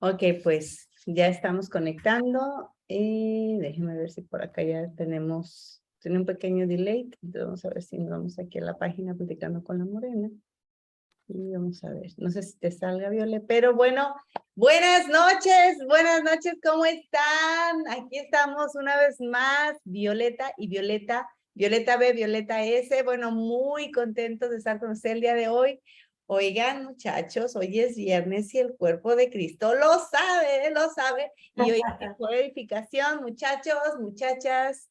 Ok, pues ya estamos conectando. Déjenme ver si por acá ya tiene un pequeño delay. Entonces vamos a ver si nos vamos aquí a la página platicando con la Morena. Y vamos a ver, no sé si te salga, Viole, pero bueno, buenas noches, ¿cómo están? Aquí estamos una vez más, Violeta y Violeta, Violeta B, Violeta S, bueno, muy contentos de estar con ustedes el día de hoy. Oigan, muchachos, hoy es viernes y el cuerpo de Cristo lo sabe, y hoy es tiempo de edificación, muchachos, muchachas,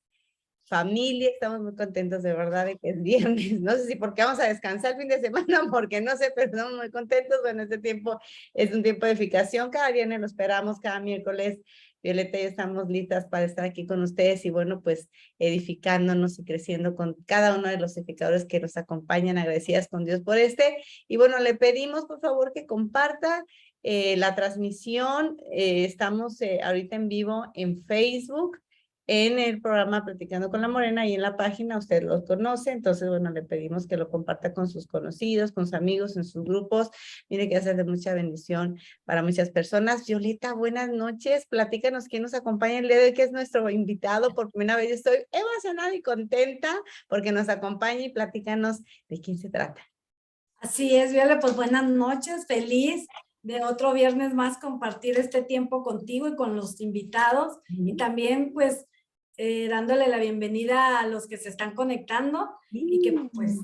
familia, estamos muy contentos de verdad de que es viernes. No sé si porque vamos a descansar el fin de semana, porque no sé, pero estamos muy contentos. Bueno, este tiempo es un tiempo de edificación. Cada viernes lo esperamos, cada miércoles. Violeta y yo estamos listas para estar aquí con ustedes y bueno, pues edificándonos y creciendo con cada uno de los edificadores que nos acompañan, agradecidas con Dios por este. Y bueno, le pedimos por favor que comparta la transmisión. Estamos ahorita en vivo en Facebook, en el programa Platicando con la Morena y en la página usted los conoce, entonces bueno, le pedimos que lo comparta con sus conocidos, con sus amigos, en sus grupos. Mire que hace de mucha bendición para muchas personas. Violeta, buenas noches, platícanos quién nos acompaña el día de hoy, que es nuestro invitado por primera vez. Yo estoy emocionada y contenta porque nos acompaña y platícanos de quién se trata. Así es, Viola, pues buenas noches, feliz de otro viernes más compartir este tiempo contigo y con los invitados y también pues dándole la bienvenida a los que se están conectando y que pues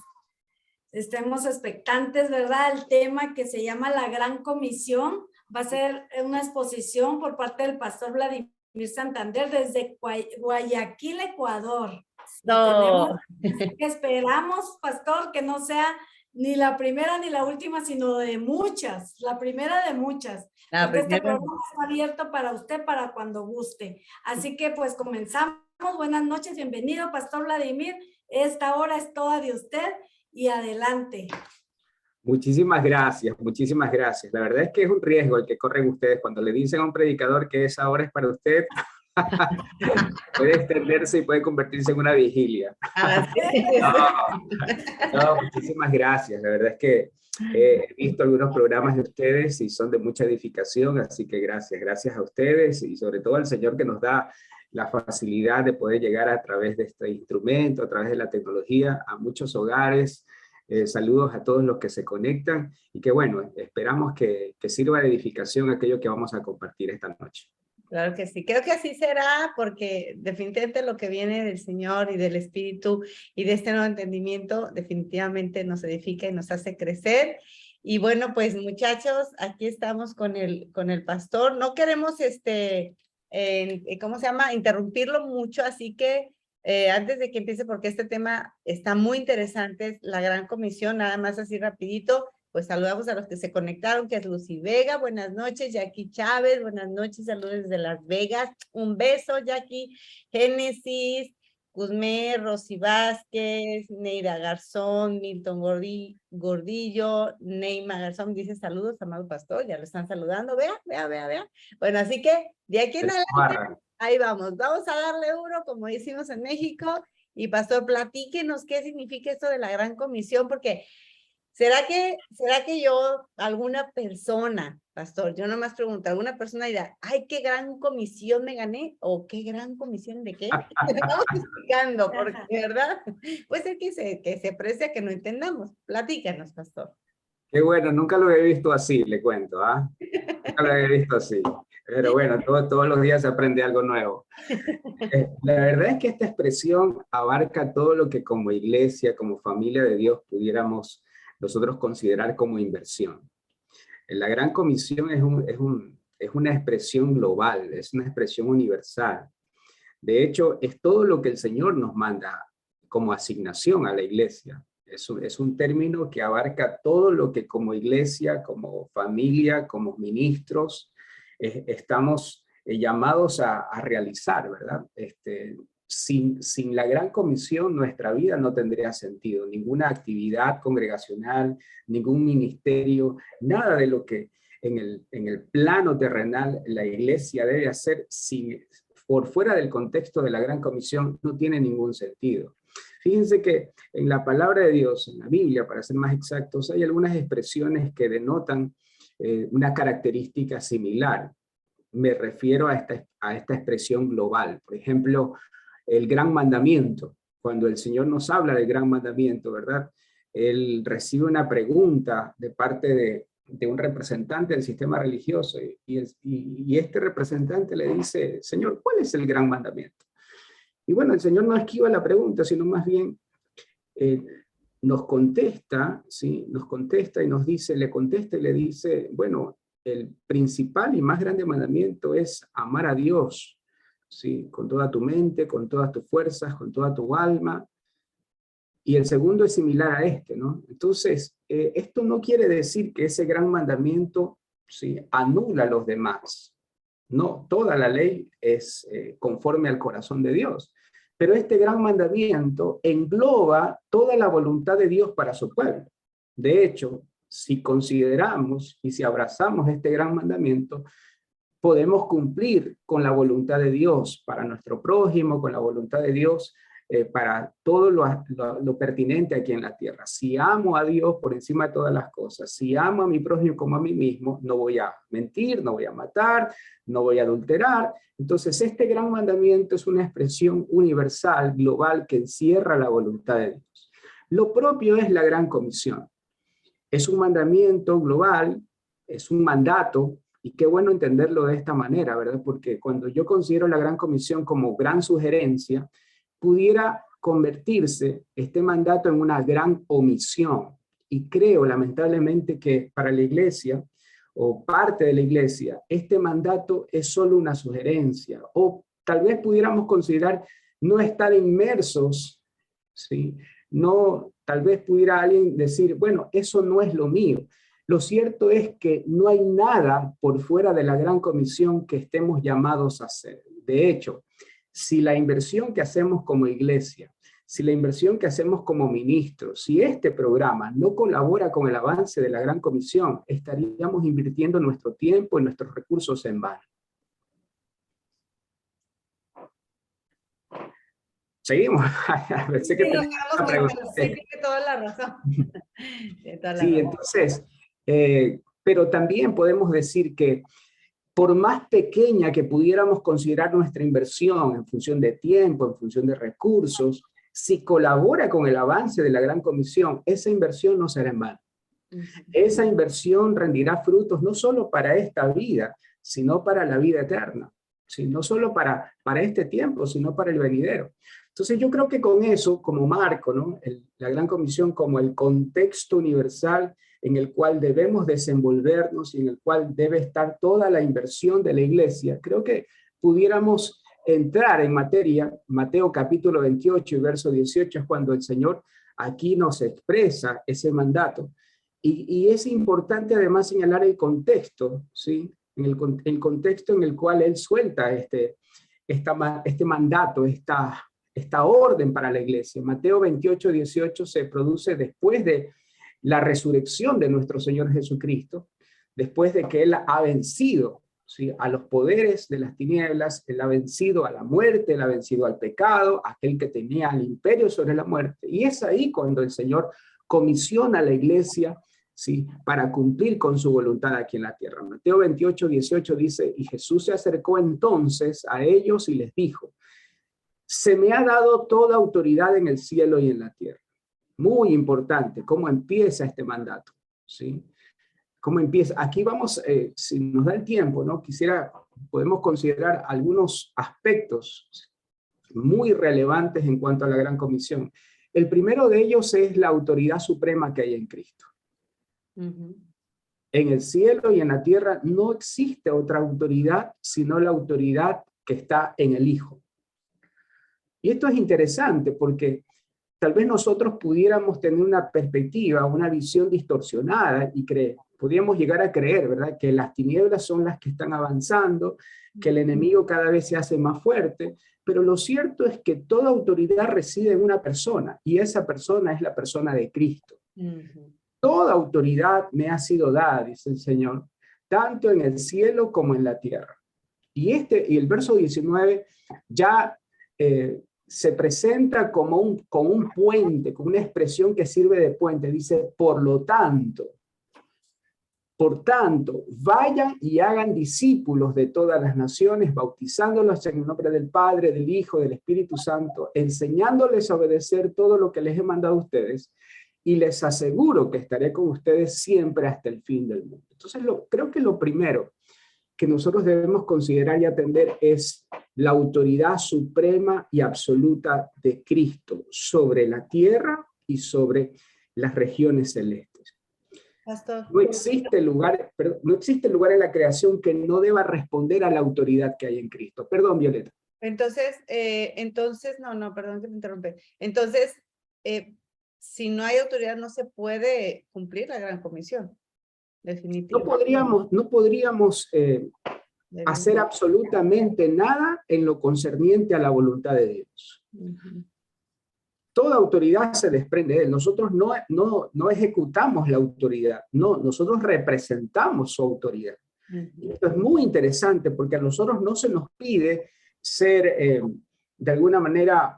estemos expectantes, ¿verdad? El tema que se llama La Gran Comisión va a ser una exposición por parte del pastor Vladimir Santander desde Guayaquil, Ecuador. No. Que esperamos, pastor, que no sea ni la primera ni la última, sino de muchas, la primera de muchas. Porque este programa está abierto para usted para cuando guste. Así que pues comenzamos. Buenas noches, bienvenido, pastor Vladimir. Esta hora es toda de usted y adelante. Muchísimas gracias, muchísimas gracias. La verdad es que es un riesgo el que corren ustedes cuando le dicen a un predicador que esa hora es para usted. Puede extenderse y puede convertirse en una vigilia. No, muchísimas gracias. La verdad es que he visto algunos programas de ustedes y son de mucha edificación, así que gracias a ustedes y sobre todo al Señor que nos da la facilidad de poder llegar a través de este instrumento, a través de la tecnología, a muchos hogares. Saludos a todos los que se conectan y que bueno, esperamos que sirva de edificación aquello que vamos a compartir esta noche. Claro que sí, creo que así será porque definitivamente lo que viene del Señor y del Espíritu y de este nuevo entendimiento definitivamente nos edifica y nos hace crecer. Y bueno, pues muchachos, aquí estamos con el pastor. No queremos, ¿cómo se llama? Interrumpirlo mucho, así que antes de que empiece, porque este tema está muy interesante, es la Gran Comisión, nada más así rapidito. Pues saludamos a los que se conectaron, que es Lucy Vega, buenas noches, Jackie Chávez, buenas noches, saludos desde Las Vegas, un beso, Jackie, Génesis, Guzmé, Rosy Vázquez, Neida Garzón, Milton Gordillo, Neima Garzón dice saludos, amado pastor, ya lo están saludando, vea. Bueno, así que de aquí en adelante, ahí vamos a darle uno, como decimos en México, y pastor, platíquenos qué significa esto de la Gran Comisión, porque ¿será que alguna persona, pastor, yo nomás pregunto, alguna persona dirá, ay, qué gran comisión me gané, o qué gran comisión de qué? Estamos explicando, porque, ¿verdad? Puede ser que se precie que no entendamos. Platícanos, pastor. Qué bueno, nunca lo he visto así, le cuento, ¿ah? Nunca lo he visto así. Pero bueno, todos los días se aprende algo nuevo. La verdad es que esta expresión abarca todo lo que como iglesia, como familia de Dios, pudiéramos nosotros considerar como inversión. La Gran Comisión es una expresión global, es una expresión universal. De hecho, es todo lo que el Señor nos manda como asignación a la iglesia. Es un término que abarca todo lo que como iglesia, como familia, como ministros, estamos llamados a realizar, ¿verdad? Sin la Gran Comisión, nuestra vida no tendría sentido. Ninguna actividad congregacional, ningún ministerio, nada de lo que en el plano terrenal la iglesia debe hacer por fuera del contexto de la Gran Comisión no tiene ningún sentido. Fíjense que en la palabra de Dios, en la Biblia, para ser más exactos, hay algunas expresiones que denotan una característica similar. me refiero a esta expresión global. Por ejemplo, el gran mandamiento. Cuando el Señor nos habla del gran mandamiento, ¿verdad? Él recibe una pregunta de parte de un representante del sistema religioso y este representante le dice, Señor, ¿cuál es el gran mandamiento? Y bueno, el Señor no esquiva la pregunta, sino más bien nos contesta, ¿sí? Nos contesta y nos dice, le contesta y le dice, bueno, el principal y más grande mandamiento es amar a Dios, ¿sí? Con toda tu mente, con todas tus fuerzas, con toda tu alma. Y el segundo es similar a este, ¿no? Entonces, esto no quiere decir que ese gran mandamiento, ¿sí?, anula a los demás. No, toda la ley es conforme al corazón de Dios. Pero este gran mandamiento engloba toda la voluntad de Dios para su pueblo. De hecho, si consideramos y si abrazamos este gran mandamiento, podemos cumplir con la voluntad de Dios para nuestro prójimo, con la voluntad de Dios para todo lo pertinente aquí en la tierra. Si amo a Dios por encima de todas las cosas, si amo a mi prójimo como a mí mismo, no voy a mentir, no voy a matar, no voy a adulterar. Entonces, este gran mandamiento es una expresión universal, global, que encierra la voluntad de Dios. Lo propio es la gran comisión. Es un mandamiento global, es un mandato, y qué bueno entenderlo de esta manera, ¿verdad? Porque cuando yo considero la gran comisión como gran sugerencia, pudiera convertirse este mandato en una gran omisión. Y creo, lamentablemente, que para la iglesia, o parte de la iglesia, este mandato es solo una sugerencia, o tal vez pudiéramos considerar no estar inmersos, ¿sí? No, tal vez pudiera alguien decir, bueno, eso no es lo mío. Lo cierto es que no hay nada por fuera de la gran comisión que estemos llamados a hacer. De hecho, si la inversión que hacemos como iglesia, si la inversión que hacemos como ministros, si este programa no colabora con el avance de la gran comisión, estaríamos invirtiendo nuestro tiempo y nuestros recursos en vano. Seguimos. Sé que tenía una pregunta. Sí, tiene toda la razón. Tiene toda la Sí, razón. entonces, pero también podemos decir que por más pequeña que pudiéramos considerar nuestra inversión en función de tiempo, en función de recursos, si colabora con el avance de la gran comisión, esa inversión no será en vano. Esa inversión rendirá frutos no solo para esta vida, sino para la vida eterna. ¿Sí? No solo para este tiempo, sino para el venidero. Entonces yo creo que con eso, como marco, ¿no? La gran comisión como el contexto universal en el cual debemos desenvolvernos y en el cual debe estar toda la inversión de la iglesia, creo que pudiéramos entrar en materia. Mateo capítulo 28 y verso 18 es cuando el Señor aquí nos expresa ese mandato. Y es importante además señalar el contexto, ¿sí? El contexto en el cual Él suelta este mandato, esta orden para la iglesia. Mateo 28, 18 se produce después de la resurrección de nuestro Señor Jesucristo, después de que Él ha vencido, ¿sí?, a los poderes de las tinieblas, Él ha vencido a la muerte, Él ha vencido al pecado, aquel que tenía el imperio sobre la muerte. Y es ahí cuando el Señor comisiona a la iglesia, ¿sí?, para cumplir con su voluntad aquí en la tierra. Mateo 28, 18 dice, y Jesús se acercó entonces a ellos y les dijo, se me ha dado toda autoridad en el cielo y en la tierra. Muy importante, cómo empieza este mandato, ¿sí? ¿Cómo empieza? Aquí vamos, si nos da el tiempo, ¿no? Podemos considerar algunos aspectos muy relevantes en cuanto a la gran comisión. El primero de ellos es la autoridad suprema que hay en Cristo. En el cielo y en la tierra no existe otra autoridad sino la autoridad que está en el Hijo. Y esto es interesante porque tal vez nosotros pudiéramos tener una perspectiva, una visión distorsionada y podríamos llegar a creer, ¿verdad?, que las tinieblas son las que están avanzando, que el enemigo cada vez se hace más fuerte, pero lo cierto es que toda autoridad reside en una persona y esa persona es la persona de Cristo. Toda autoridad me ha sido dada, dice el Señor, tanto en el cielo como en la tierra. Y el verso 19 ya se presenta como un puente, como una expresión que sirve de puente. Dice, por lo tanto. Por tanto, vayan y hagan discípulos de todas las naciones, bautizándolos en el nombre del Padre, del Hijo, del Espíritu Santo, enseñándoles a obedecer todo lo que les he mandado a ustedes, y les aseguro que estaré con ustedes siempre hasta el fin del mundo. Entonces, creo que lo primero que nosotros debemos considerar y atender es la autoridad suprema y absoluta de Cristo sobre la tierra y sobre las regiones celestes. Pastor. No existe lugar en la creación que no deba responder a la autoridad que hay en Cristo. Perdón, Violeta. Entonces, perdón que te interrumpe. Entonces, si no hay autoridad, no se puede cumplir la gran comisión. Definitivamente. No podríamos hacer absolutamente nada en lo concerniente a la voluntad de Dios. Toda autoridad se desprende de él. Nosotros no ejecutamos la autoridad, no, nosotros representamos su autoridad. Y esto es muy interesante porque a nosotros no se nos pide ser de alguna manera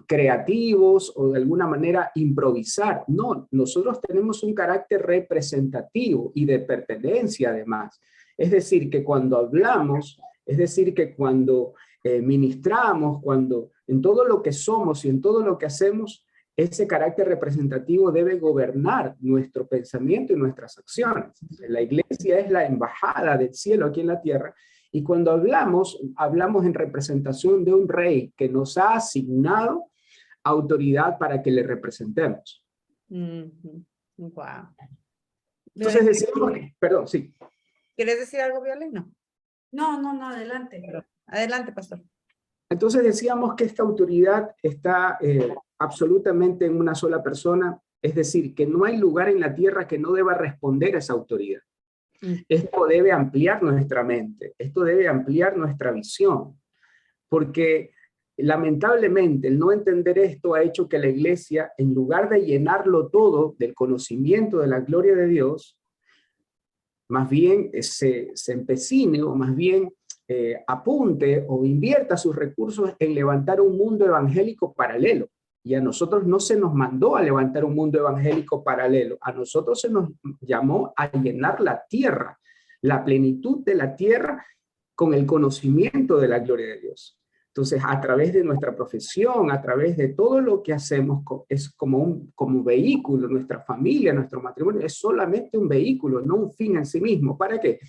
creativos o de alguna manera improvisar. No, nosotros tenemos un carácter representativo y de pertenencia además. Es decir, que cuando hablamos, es decir, que cuando ministramos, cuando en todo lo que somos y en todo lo que hacemos, ese carácter representativo debe gobernar nuestro pensamiento y nuestras acciones. La iglesia es la embajada del cielo aquí en la tierra, y cuando hablamos en representación de un rey que nos ha asignado autoridad para que le representemos. Wow. Entonces decimos que, perdón, sí. ¿Quieres decir algo, Violeta? No, adelante. Adelante, pastor. Entonces decíamos que esta autoridad está absolutamente en una sola persona, es decir, que no hay lugar en la tierra que no deba responder a esa autoridad. Esto debe ampliar nuestra mente, esto debe ampliar nuestra visión, porque lamentablemente el no entender esto ha hecho que la iglesia, en lugar de llenarlo todo del conocimiento de la gloria de Dios, más bien se empecine o más bien apunte o invierta sus recursos en levantar un mundo evangélico paralelo. Y a nosotros no se nos mandó a levantar un mundo evangélico paralelo. A nosotros se nos llamó a llenar la tierra, la plenitud de la tierra con el conocimiento de la gloria de Dios. Entonces, a través de nuestra profesión, a través de todo lo que hacemos, es como un vehículo. Nuestra familia, nuestro matrimonio es solamente un vehículo, no un fin en sí mismo. ¿Para qué?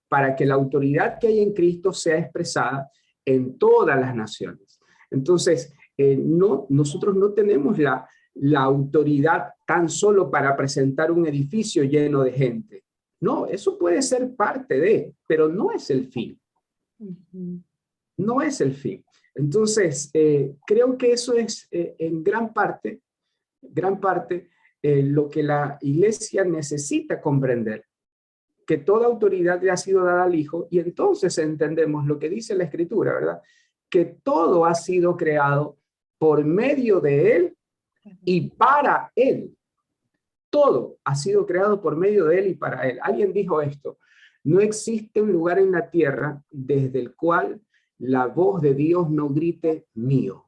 Para que la autoridad que hay en Cristo sea expresada en todas las naciones. Entonces, nosotros no tenemos la autoridad tan solo para presentar un edificio lleno de gente. No, eso puede ser parte de, pero no es el fin. No es el fin. Entonces, creo que eso es en gran parte lo que la iglesia necesita comprender, que toda autoridad le ha sido dada al Hijo, y entonces entendemos lo que dice la Escritura, ¿verdad? Que todo ha sido creado por medio de Él y para Él. Todo ha sido creado por medio de Él y para Él. Alguien dijo esto: no existe un lugar en la tierra desde el cual la voz de Dios no grite mío.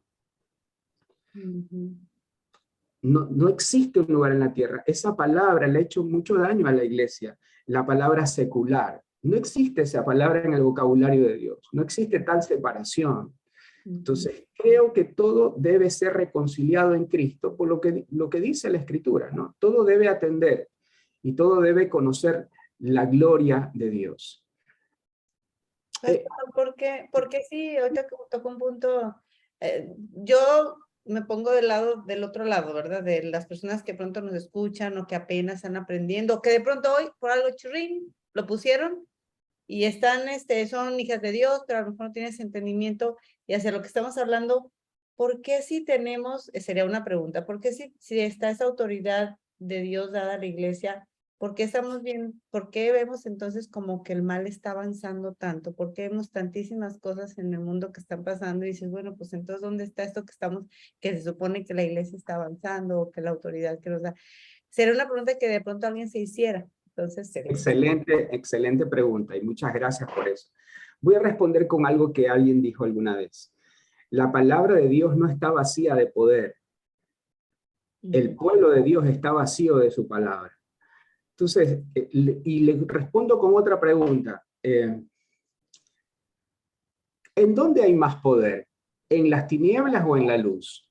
No existe un lugar en la tierra. Esa palabra le ha hecho mucho daño a la iglesia, la palabra secular. No existe esa palabra en el vocabulario de Dios. No existe tal separación. Entonces, creo que todo debe ser reconciliado en Cristo por lo que dice la Escritura, ¿no? Todo debe atender y todo debe conocer la gloria de Dios. Porque sí, ahorita tocó un punto, yo me pongo del otro lado, ¿verdad? De las personas que pronto nos escuchan o que apenas están aprendiendo, o que de pronto hoy por algo chirrín lo pusieron y están, son hijas de Dios, pero a lo mejor no tienes entendimiento, y hacia lo que estamos hablando, ¿por qué si tenemos, sería una pregunta, ¿por qué si está esa autoridad de Dios dada a la iglesia, por qué estamos bien, por qué vemos entonces como que el mal está avanzando tanto? ¿Por qué vemos tantísimas cosas en el mundo que están pasando? Y dices, bueno, pues entonces, ¿dónde está esto que se supone que la iglesia está avanzando o que la autoridad que nos da? Sería una pregunta que de pronto alguien se hiciera. Entonces, excelente pregunta y muchas gracias por eso. Voy a responder con algo que alguien dijo alguna vez. La palabra de Dios no está vacía de poder. El pueblo de Dios está vacío de su palabra. Entonces, y le respondo con otra pregunta. ¿En dónde hay más poder? ¿En las tinieblas o en la luz?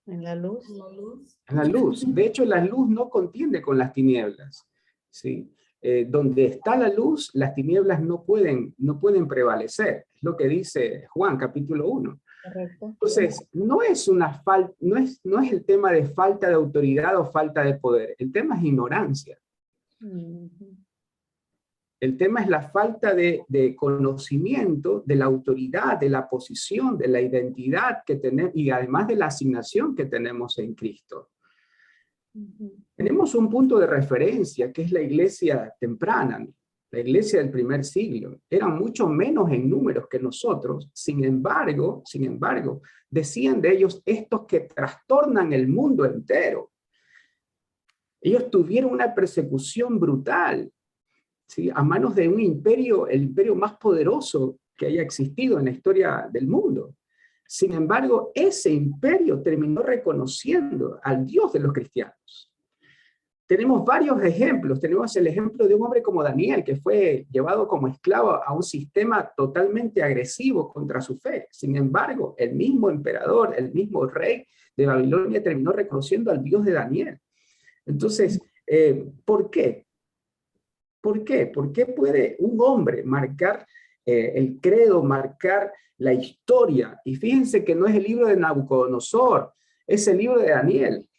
En la luz. La luz. En la luz. De hecho, la luz no contiende con las tinieblas. ¿Sí? Donde está la luz, las tinieblas no pueden prevalecer. Es lo que dice Juan, capítulo 1. Correcto. Entonces, no es el tema de falta de autoridad o falta de poder. El tema es ignorancia. El tema es la falta de conocimiento de la autoridad, de la posición, de la identidad que tenemos y además de la asignación que tenemos en Cristo. Tenemos un punto de referencia que es la iglesia temprana, la iglesia del primer siglo. Eran mucho menos en números que nosotros. Sin embargo, decían de ellos estos que trastornan el mundo entero. Ellos tuvieron una persecución brutal, ¿sí? A manos de un imperio, el imperio más poderoso que haya existido en la historia del mundo. Sin embargo, ese imperio terminó reconociendo al Dios de los cristianos. Tenemos varios ejemplos. Tenemos el ejemplo de un hombre como Daniel, que fue llevado como esclavo a un sistema totalmente agresivo contra su fe. Sin embargo, el mismo emperador, el mismo rey de Babilonia terminó reconociendo al Dios de Daniel. Entonces, ¿por qué? ¿Por qué? ¿Por qué puede un hombre marcar el credo, marcar la historia? Y fíjense que no es el libro de Nabucodonosor, es el libro de Daniel.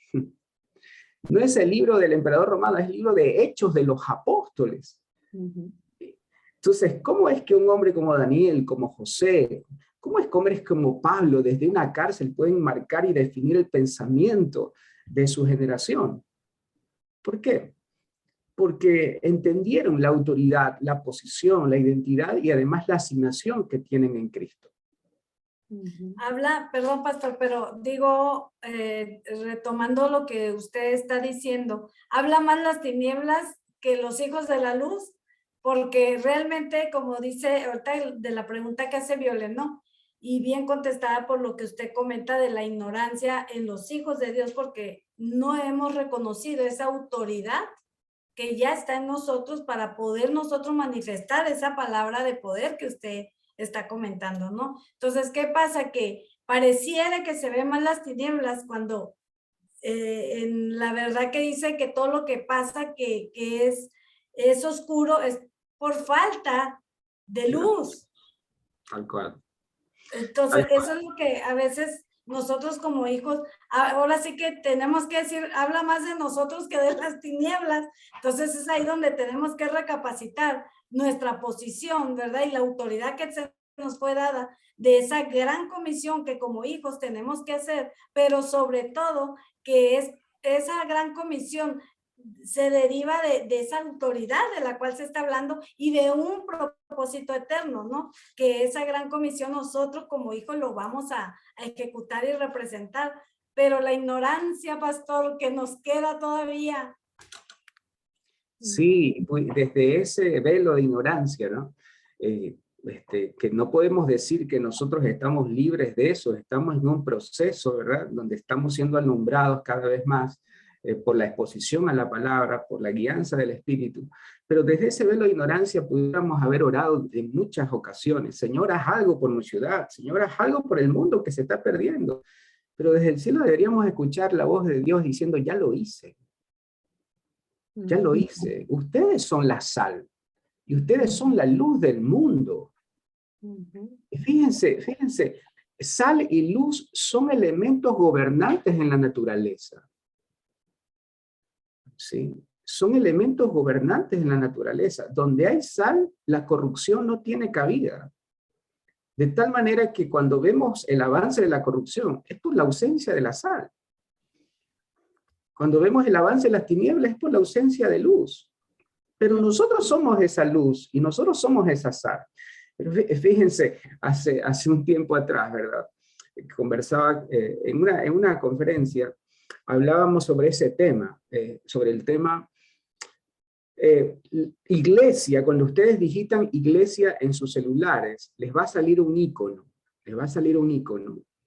No es el libro del emperador romano, es el libro de Hechos de los Apóstoles. Entonces, ¿cómo es que un hombre como Daniel, como José, cómo es que hombres como Pablo desde una cárcel pueden marcar y definir el pensamiento de su generación? ¿Por qué? Porque entendieron la autoridad, la posición, la identidad y además la asignación que tienen en Cristo. Habla, perdón, pastor, pero digo, retomando lo que usted está diciendo, habla más las tinieblas que los hijos de la luz, porque realmente, como dice ahorita de la pregunta que hace Violet, ¿no? Y bien contestada por lo que usted comenta de la ignorancia en los hijos de Dios, porque no hemos reconocido esa autoridad que ya está en nosotros para poder nosotros manifestar esa palabra de poder que usted está comentando, ¿no? Entonces, ¿qué pasa? Que pareciera que se ven más las tinieblas cuando en la verdad que dice que todo lo que pasa que es oscuro es por falta de luz. Tal cual. Entonces, eso es lo que a veces nosotros como hijos, ahora sí que tenemos que decir, habla más de nosotros que de las tinieblas. Entonces es ahí donde tenemos que recapacitar nuestra posición, ¿verdad? Y la autoridad que se nos fue dada de esa gran comisión que como hijos tenemos que hacer, pero sobre todo que es esa gran comisión se deriva de esa autoridad de la cual se está hablando y de un propósito eterno, ¿no? Que esa gran comisión nosotros como hijos lo vamos a ejecutar y representar, pero la ignorancia, pastor, que nos queda todavía. Sí, pues desde ese velo de ignorancia, ¿no? Que no podemos decir que nosotros estamos libres de eso, estamos en un proceso, ¿verdad? Donde estamos siendo alumbrados cada vez más por la exposición a la palabra, por la guianza del Espíritu. Pero desde ese velo de ignorancia pudiéramos haber orado en muchas ocasiones. Señor, haz algo por mi ciudad. Señor, haz algo por el mundo que se está perdiendo. Pero desde el cielo deberíamos escuchar la voz de Dios diciendo, ya lo hice. Ya lo hice. Ustedes son la sal. Y ustedes son la luz del mundo. Y fíjense, sal y luz son elementos gobernantes en la naturaleza. ¿Sí? Son elementos gobernantes en la naturaleza. Donde hay sal, la corrupción no tiene cabida. De tal manera que cuando vemos el avance de la corrupción, es por la ausencia de la sal. Cuando vemos el avance de las tinieblas, es por la ausencia de luz. Pero nosotros somos esa luz y nosotros somos esa sal. Pero fíjense, hace un tiempo atrás, ¿verdad? Conversaba en una conferencia, hablábamos sobre ese tema, sobre el tema iglesia. Cuando ustedes digitan iglesia en sus celulares, les va a salir un icono,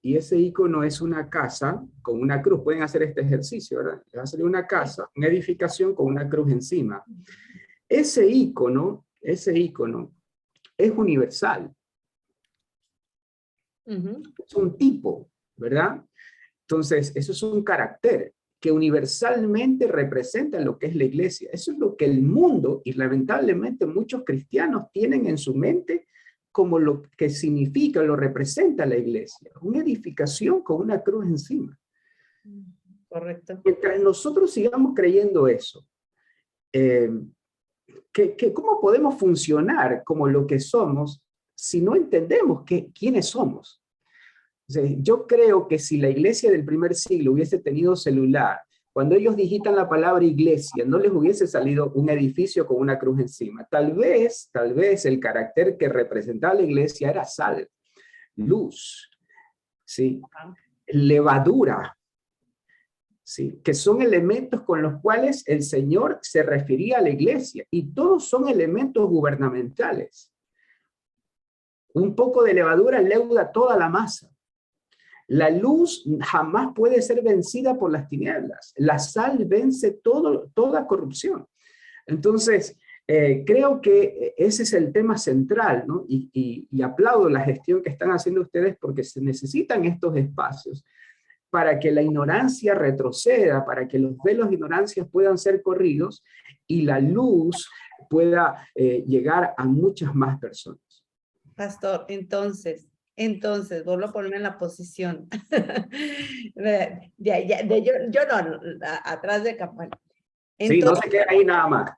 y ese icono es una casa con una cruz. Pueden hacer este ejercicio, ¿verdad? Les va a salir una casa, una edificación con una cruz encima. Ese icono es universal. Es un tipo, ¿verdad? Entonces, eso es un carácter que universalmente representa lo que es la iglesia. Eso es lo que el mundo, y lamentablemente muchos cristianos tienen en su mente como lo que significa, lo representa la iglesia. Una edificación con una cruz encima. Correcto. Mientras nosotros sigamos creyendo eso, ¿cómo podemos funcionar como lo que somos si no entendemos quiénes somos? O sea, yo creo que si la iglesia del primer siglo hubiese tenido celular, cuando ellos digitan la palabra iglesia, no les hubiese salido un edificio con una cruz encima. Tal vez el carácter que representaba la iglesia era sal, luz, ¿sí? Levadura, ¿sí? Que son elementos con los cuales el Señor se refería a la iglesia, y todos son elementos gubernamentales. Un poco de levadura leuda toda la masa. La luz jamás puede ser vencida por las tinieblas. La sal vence toda corrupción. Entonces, creo que ese es el tema central, ¿no? Y aplaudo la gestión que están haciendo ustedes, porque se necesitan estos espacios para que la ignorancia retroceda, para que los velos de ignorancia puedan ser corridos y la luz pueda llegar a muchas más personas. Pastor, entonces, vuelvo a ponerme en la posición. Yo no, atrás de campana. Sí, no se queda ahí nada más.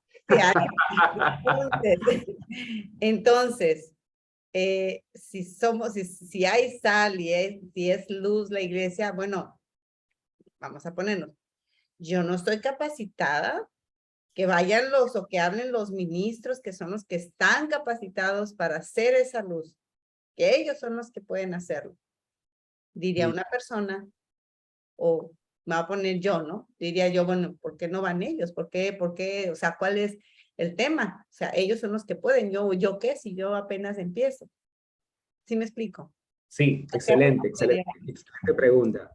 Entonces, si hay sal y si es luz la iglesia, bueno, vamos a ponernos. Yo no estoy capacitada, que vayan o que hablen los ministros, que son los que están capacitados para hacer esa luz, que ellos son los que pueden hacerlo. Diría una persona, o me va a poner yo, ¿no? Diría yo, bueno, ¿por qué no van ellos? ¿Por qué? O sea, ¿cuál es el tema? O sea, ellos son los que pueden, ¿yo qué? Si yo apenas empiezo. ¿Sí me explico? Sí, excelente pregunta.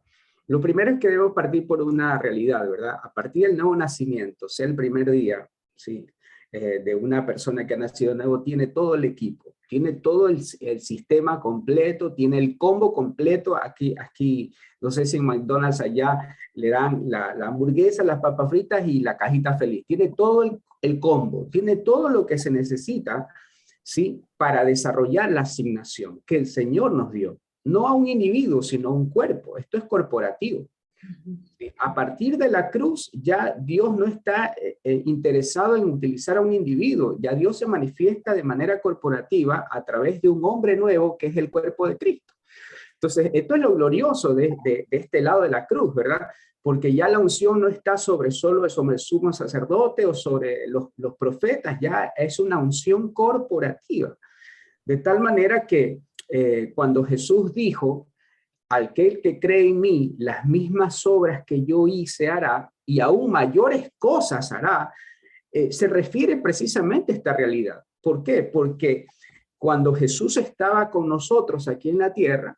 Lo primero es que debemos partir por una realidad, ¿verdad? A partir del nuevo nacimiento, sea el primer día, ¿sí? De una persona que ha nacido nuevo, tiene todo el equipo, tiene todo el sistema completo, tiene el combo completo. Aquí, no sé si en McDonald's allá le dan la hamburguesa, las papas fritas y la cajita feliz. Tiene todo el combo, tiene todo lo que se necesita, ¿sí? Para desarrollar la asignación que el Señor nos dio. No a un individuo, sino a un cuerpo. Esto es corporativo. A partir de la cruz, ya Dios no está interesado en utilizar a un individuo. Ya Dios se manifiesta de manera corporativa a través de un hombre nuevo, que es el cuerpo de Cristo. Entonces, esto es lo glorioso de este lado de la cruz, ¿verdad? Porque ya la unción no está sobre el sumo sacerdote o sobre los profetas, ya es una unción corporativa. De tal manera que cuando Jesús dijo, aquel que cree en mí, las mismas obras que yo hice hará, y aún mayores cosas hará, se refiere precisamente a esta realidad. ¿Por qué? Porque cuando Jesús estaba con nosotros aquí en la tierra,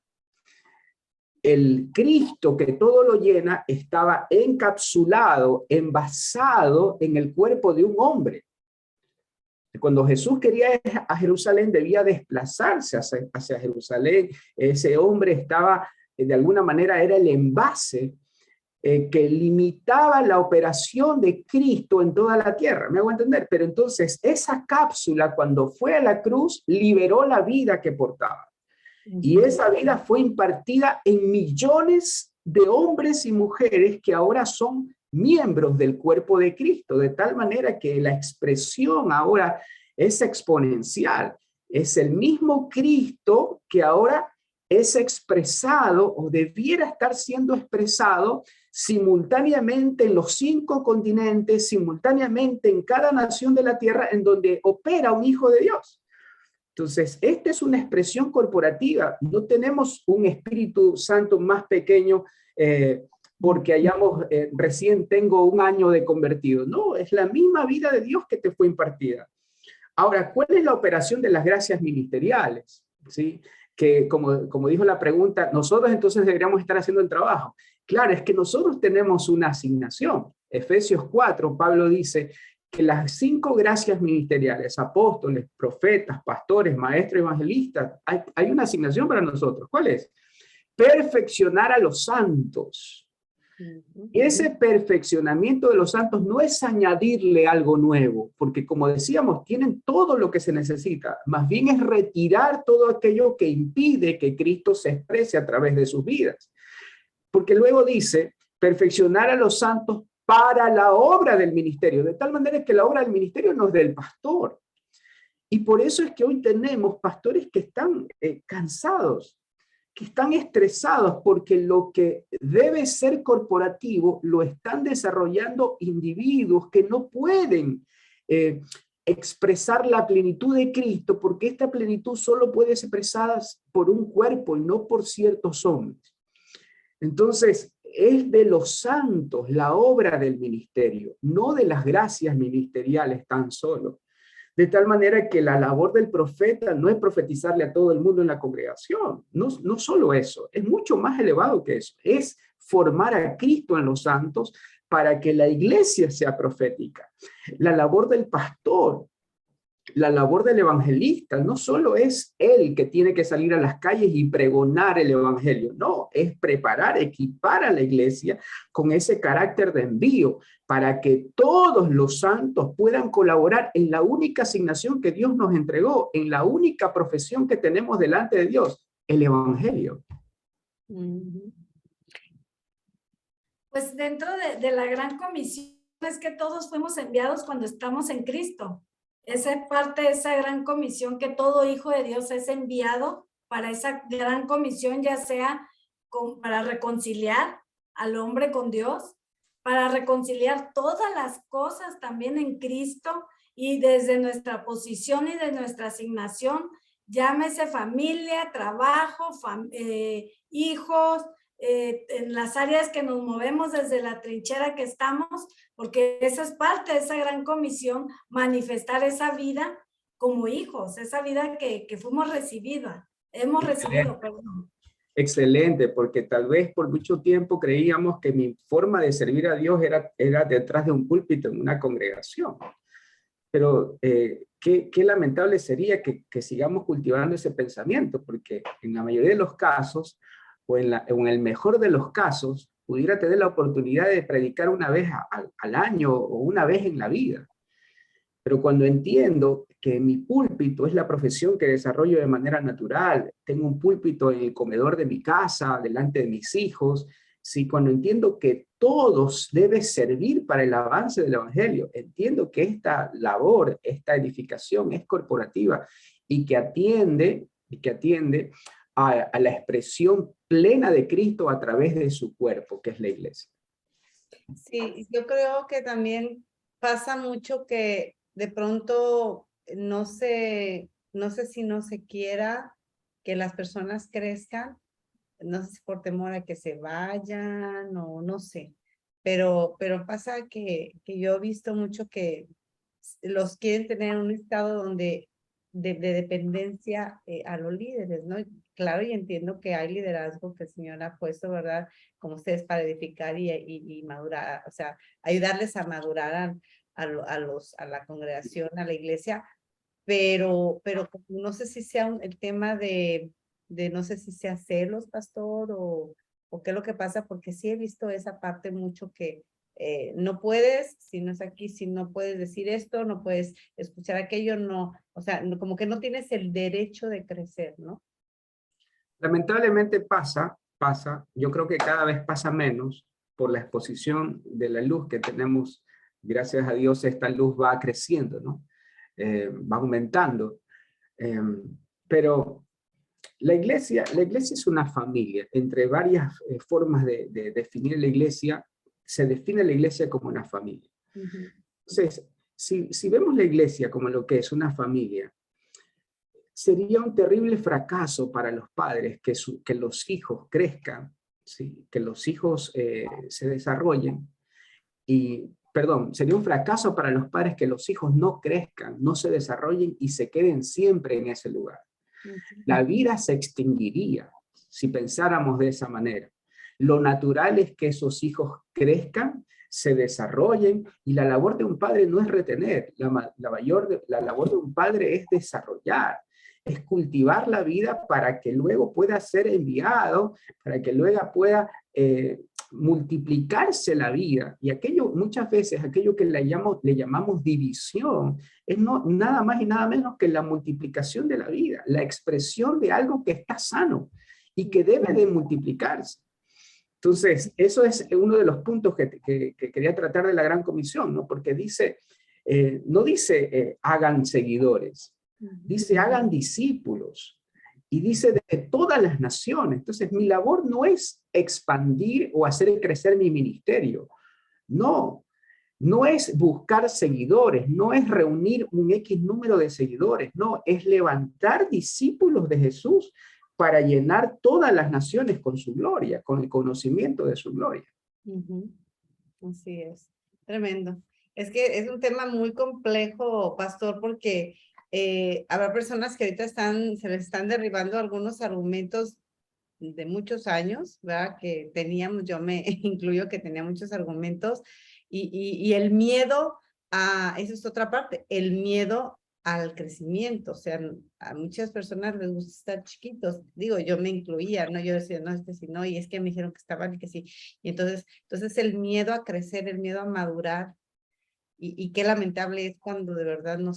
el Cristo que todo lo llena estaba encapsulado, envasado en el cuerpo de un hombre. Cuando Jesús quería ir a Jerusalén, debía desplazarse hacia Jerusalén. Ese hombre estaba, de alguna manera, era el envase que limitaba la operación de Cristo en toda la tierra. ¿Me hago entender? Pero entonces esa cápsula, cuando fue a la cruz, liberó la vida que portaba. Y esa vida fue impartida en millones de hombres y mujeres que ahora son miembros del cuerpo de Cristo, de tal manera que la expresión ahora es exponencial. Es el mismo Cristo que ahora es expresado o debiera estar siendo expresado simultáneamente en los 5 continentes, simultáneamente en cada nación de la tierra en donde opera un hijo de Dios. Entonces, esta es una expresión corporativa. No tenemos un Espíritu Santo más pequeño porque recién tengo 1 año de convertido. No, es la misma vida de Dios que te fue impartida. Ahora, ¿cuál es la operación de las gracias ministeriales? ¿Sí? que como dijo la pregunta, nosotros entonces deberíamos estar haciendo el trabajo. Claro, es que nosotros tenemos una asignación. Efesios 4, Pablo dice que las 5 gracias ministeriales, apóstoles, profetas, pastores, maestros, evangelistas, hay una asignación para nosotros. ¿Cuál es? Perfeccionar a los santos. Y ese perfeccionamiento de los santos no es añadirle algo nuevo, porque como decíamos, tienen todo lo que se necesita. Más bien es retirar todo aquello que impide que Cristo se exprese a través de sus vidas. Porque luego dice, perfeccionar a los santos para la obra del ministerio, de tal manera que la obra del ministerio no es del pastor. Y por eso es que hoy tenemos pastores que están cansados, que están estresados porque lo que debe ser corporativo lo están desarrollando individuos que no pueden expresar la plenitud de Cristo, porque esta plenitud solo puede ser expresada por un cuerpo y no por ciertos hombres. Entonces, es de los santos la obra del ministerio, no de las gracias ministeriales tan solo. De tal manera que la labor del profeta no es profetizarle a todo el mundo en la congregación. No solo eso, es mucho más elevado que eso. Es formar a Cristo en los santos para que la iglesia sea profética. La labor del pastor, la labor del evangelista, no solo es él que tiene que salir a las calles y pregonar el evangelio, no, es preparar, equipar a la iglesia con ese carácter de envío para que todos los santos puedan colaborar en la única asignación que Dios nos entregó, en la única profesión que tenemos delante de Dios, el evangelio. Pues dentro de la gran comisión es que todos fuimos enviados cuando estamos en Cristo. Esa es parte de esa gran comisión que todo hijo de Dios es enviado para esa gran comisión, ya sea para reconciliar al hombre con Dios, para reconciliar todas las cosas también en Cristo y desde nuestra posición y de nuestra asignación, llámese familia, trabajo, hijos, en las áreas que nos movemos desde la trinchera que estamos, porque esa es parte de esa gran comisión, manifestar esa vida como hijos, esa vida que fuimos hemos recibido, perdón. Excelente, porque tal vez por mucho tiempo creíamos que mi forma de servir a Dios era detrás de un púlpito en una congregación. Pero qué lamentable sería que sigamos cultivando ese pensamiento, porque en la mayoría de los casos, o en el mejor de los casos, pudiera tener la oportunidad de predicar una vez al año o una vez en la vida. Pero cuando entiendo que mi púlpito es la profesión que desarrollo de manera natural, tengo un púlpito en el comedor de mi casa, delante de mis hijos, sí, cuando entiendo que todos deben servir para el avance del evangelio, entiendo que esta labor, esta edificación es corporativa y que atiende a la expresión plena de Cristo a través de su cuerpo, que es la iglesia. Sí, yo creo que también pasa mucho que de pronto no sé si no se quiera que las personas crezcan, no sé si por temor a que se vayan o no sé, pero pasa que yo he visto mucho que los quieren tener en un estado donde de dependencia a los líderes, ¿no? Claro, y entiendo que hay liderazgo que el Señor ha puesto, ¿verdad? Como ustedes para edificar y madurar, o sea, ayudarles a madurar a la congregación, a la iglesia, pero no sé si sea el tema de no sé si sea celos, pastor, o qué es lo que pasa, porque sí he visto esa parte mucho que no puedes, si no es aquí, si no puedes decir esto, no puedes escuchar aquello, no, o sea, como que no tienes el derecho de crecer, ¿no? Lamentablemente pasa, yo creo que cada vez pasa menos por la exposición de la luz que tenemos. Gracias a Dios esta luz va creciendo, ¿no? Va aumentando. Pero la iglesia es una familia. Entre varias formas de definir la iglesia, se define la iglesia como una familia. Entonces, si vemos la iglesia como lo que es una familia, sería un terrible fracaso para los padres que los hijos crezcan, ¿sí? Que los hijos se desarrollen. Sería un fracaso para los padres que los hijos no crezcan, no se desarrollen y se queden siempre en ese lugar. La vida se extinguiría si pensáramos de esa manera. Lo natural es que esos hijos crezcan, se desarrollen, y la labor de un padre no es retener, la labor de un padre es desarrollar, es cultivar la vida para que luego pueda ser enviado, para que luego pueda multiplicarse la vida. Y aquello, muchas veces, aquello que le llamamos división, es nada más y nada menos que la multiplicación de la vida, la expresión de algo que está sano y que debe de multiplicarse. Entonces, eso es uno de los puntos que quería tratar de la Gran Comisión, ¿no? Porque dice, no dice hagan seguidores, dice hagan discípulos, y dice de todas las naciones. Entonces, mi labor no es expandir o hacer crecer mi ministerio, no es buscar seguidores, no es reunir un X número de seguidores, no, es levantar discípulos de Jesús para llenar todas las naciones con su gloria, con el conocimiento de su gloria. Así es, tremendo. Es que es un tema muy complejo, pastor, porque habrá personas que ahorita se les están derribando algunos argumentos de muchos años, ¿verdad? Que teníamos, yo me incluyo que tenía muchos argumentos, y el miedo eso es otra parte, el miedo al crecimiento. O sea, a muchas personas les gusta estar chiquitos. Digo, yo me incluía, ¿no? Yo decía, no, sí, no, y es que me dijeron que estaban y que sí. Y entonces el miedo a crecer, el miedo a madurar, y qué lamentable es cuando de verdad no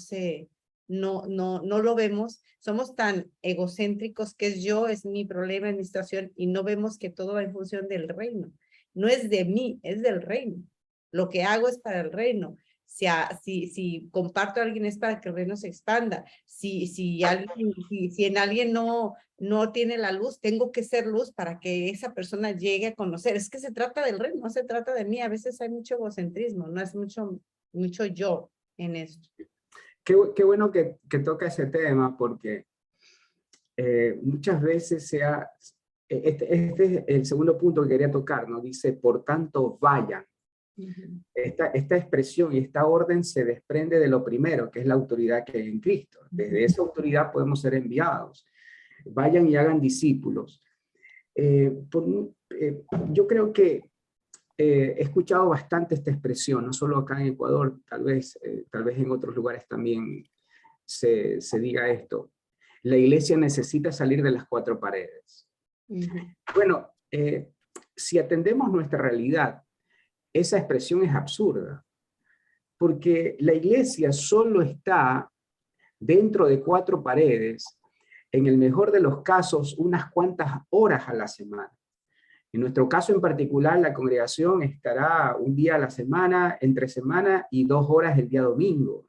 lo vemos. Somos tan egocéntricos que es mi problema, es mi situación, y no vemos que todo va en función del reino. No es de mí, es del reino. Lo que hago es para el reino. Si comparto a alguien es para que el reino se expanda. Si en alguien no tiene la luz, tengo que ser luz para que esa persona llegue a conocer. Es que se trata del reino, no se trata de mí. A veces hay mucho egocentrismo, no es mucho yo en esto. Qué bueno que toca ese tema, porque muchas veces este es el segundo punto que quería tocar, ¿no? Dice, por tanto, vayan. Esta expresión y esta orden se desprende de lo primero, que es la autoridad que hay en Cristo. Desde esa autoridad podemos ser enviados. Vayan y hagan discípulos. Yo creo que he escuchado bastante esta expresión, no solo acá en Ecuador, tal vez en otros lugares también se diga esto. La iglesia necesita salir de las cuatro paredes. Bueno, si atendemos nuestra realidad, esa expresión es absurda, porque la iglesia solo está dentro de cuatro paredes, en el mejor de los casos, unas cuantas horas a la semana. En nuestro caso en particular, la congregación estará un día a la semana, entre semana, y 2 horas el día domingo.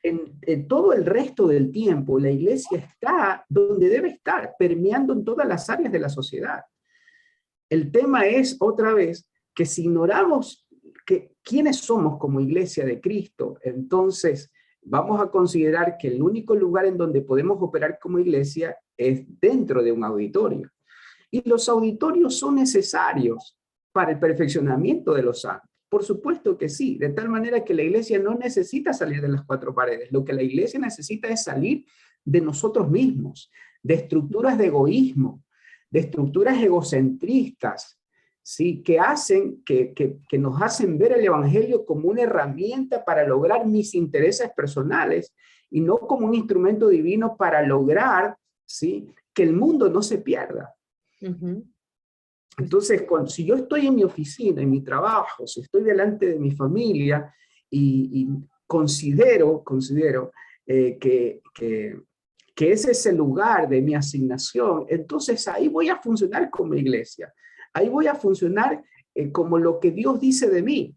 En todo el resto del tiempo, la iglesia está donde debe estar, permeando en todas las áreas de la sociedad. El tema es, otra vez, que si ignoramos quiénes somos como iglesia de Cristo, entonces vamos a considerar que el único lugar en donde podemos operar como iglesia es dentro de un auditorio. Y los auditorios son necesarios para el perfeccionamiento de los santos. Por supuesto que sí, de tal manera que la iglesia no necesita salir de las cuatro paredes. Lo que la iglesia necesita es salir de nosotros mismos, de estructuras de egoísmo, de estructuras egocentristas, ¿sí? que nos hacen ver el evangelio como una herramienta para lograr mis intereses personales y no como un instrumento divino para lograr, ¿sí? que el mundo no se pierda. Entonces, si yo estoy en mi oficina, en mi trabajo, si estoy delante de mi familia y considero que ese es el lugar de mi asignación, entonces ahí voy a funcionar como iglesia. Ahí voy a funcionar como lo que Dios dice de mí.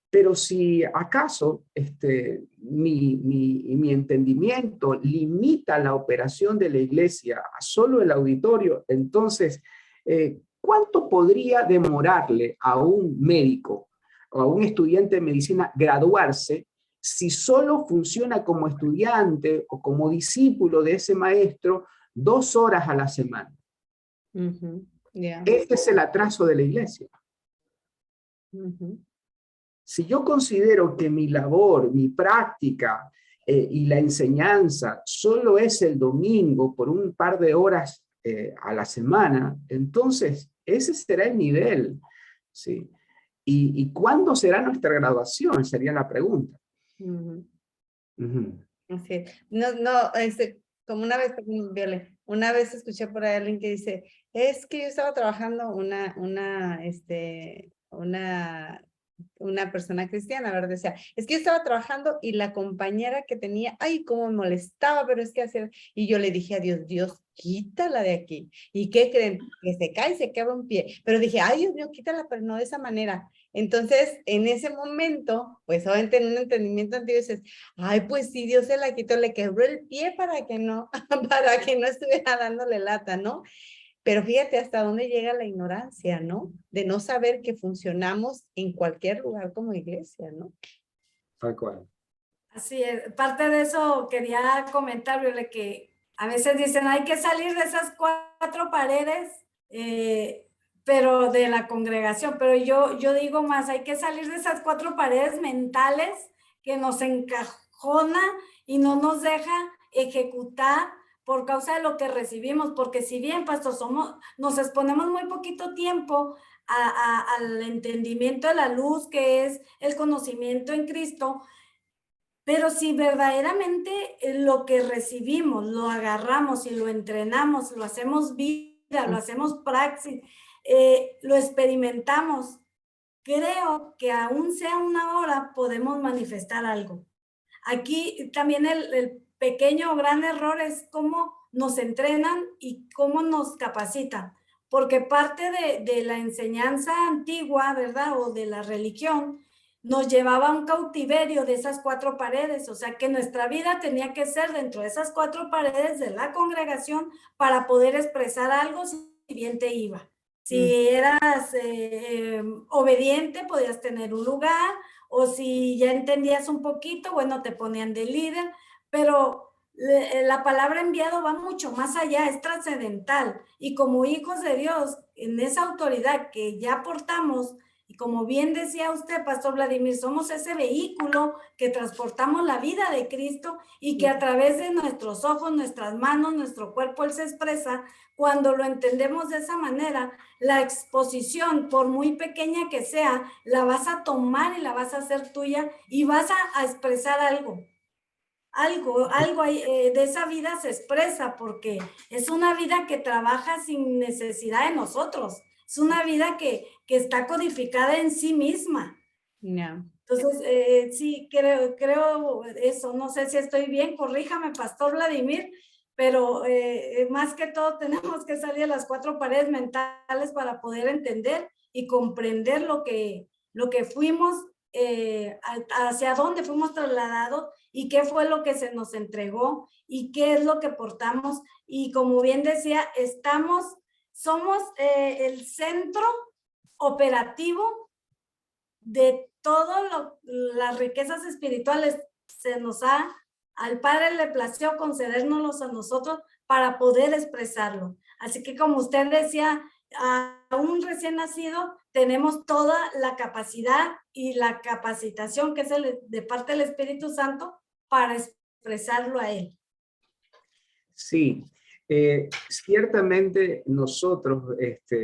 Pero si acaso mi entendimiento limita la operación de la iglesia a solo el auditorio, entonces, ¿cuánto podría demorarle a un médico o a un estudiante de medicina graduarse si solo funciona como estudiante o como discípulo de ese maestro 2 horas a la semana? Este es el atraso de la iglesia. Si yo considero que mi labor, mi práctica, y la enseñanza solo es el domingo por un par de horas a la semana, entonces ese será el nivel, ¿sí? ¿Y cuándo será nuestra graduación? Sería la pregunta. Ujú. Ujú. Así es. No, no, como una vez, Viole, una vez escuché por ahí a alguien que dice, es que yo estaba trabajando una persona cristiana, ¿verdad? Decía, es que yo estaba trabajando y la compañera que tenía, ay, cómo me molestaba, pero es que hacía, y yo le dije a Dios, Dios, quítala de aquí. ¿Y qué creen? Que se cae y se quebra un pie. Pero dije, ay, Dios mío, quítala, pero no de esa manera. Entonces, en ese momento, pues obviamente en un entendimiento antiguo dices, ay, pues sí, Dios se la quitó, le quebró el pie para que no, para que no estuviera dándole lata, ¿no? Pero fíjate hasta dónde llega la ignorancia, ¿no? De no saber que funcionamos en cualquier lugar como iglesia, ¿no? Tal cual. Así es. Parte de eso quería comentar, Viole, que a veces dicen hay que salir de esas cuatro paredes, pero de la congregación. Pero yo digo más, hay que salir de esas cuatro paredes mentales que nos encajona y no nos deja ejecutar por causa de lo que recibimos. Porque si bien, pastor, nos exponemos muy poquito tiempo al entendimiento de la luz, que es el conocimiento en Cristo, pero si verdaderamente lo que recibimos, lo agarramos y lo entrenamos, lo hacemos vida, lo hacemos praxis, lo experimentamos, creo que aún sea una hora podemos manifestar algo. Aquí también el pequeño o gran error es cómo nos entrenan y cómo nos capacitan, porque parte de la enseñanza antigua, ¿verdad? O de la religión, nos llevaba a un cautiverio de esas cuatro paredes, o sea que nuestra vida tenía que ser dentro de esas cuatro paredes de la congregación para poder expresar algo si bien te iba. Si eras obediente, podías tener un lugar, o si ya entendías un poquito, bueno, te ponían de líder, pero la palabra enviado va mucho más allá, es trascendental. Y como hijos de Dios, en esa autoridad que ya portamos, y como bien decía usted, Pastor Vladimir, somos ese vehículo que transportamos la vida de Cristo y que a través de nuestros ojos, nuestras manos, nuestro cuerpo, Él se expresa. Cuando lo entendemos de esa manera, la exposición, por muy pequeña que sea, la vas a tomar y la vas a hacer tuya y vas a expresar algo. Algo de esa vida se expresa porque es una vida que trabaja sin necesidad de nosotros. Es una vida que está codificada en sí misma. No. Entonces, sí, creo eso. No sé si estoy bien, corríjame, Pastor Vladimir, pero más que todo tenemos que salir de las cuatro paredes mentales para poder entender y comprender lo que fuimos, hacia dónde fuimos trasladados y qué fue lo que se nos entregó y qué es lo que portamos. Y como bien decía, somos el centro operativo de todas las riquezas espirituales. Al Padre le plació concedérnoslos a nosotros para poder expresarlo. Así que como usted decía, a un recién nacido tenemos toda la capacidad y la capacitación que es de parte del Espíritu Santo para expresarlo a él. Sí, ciertamente nosotros,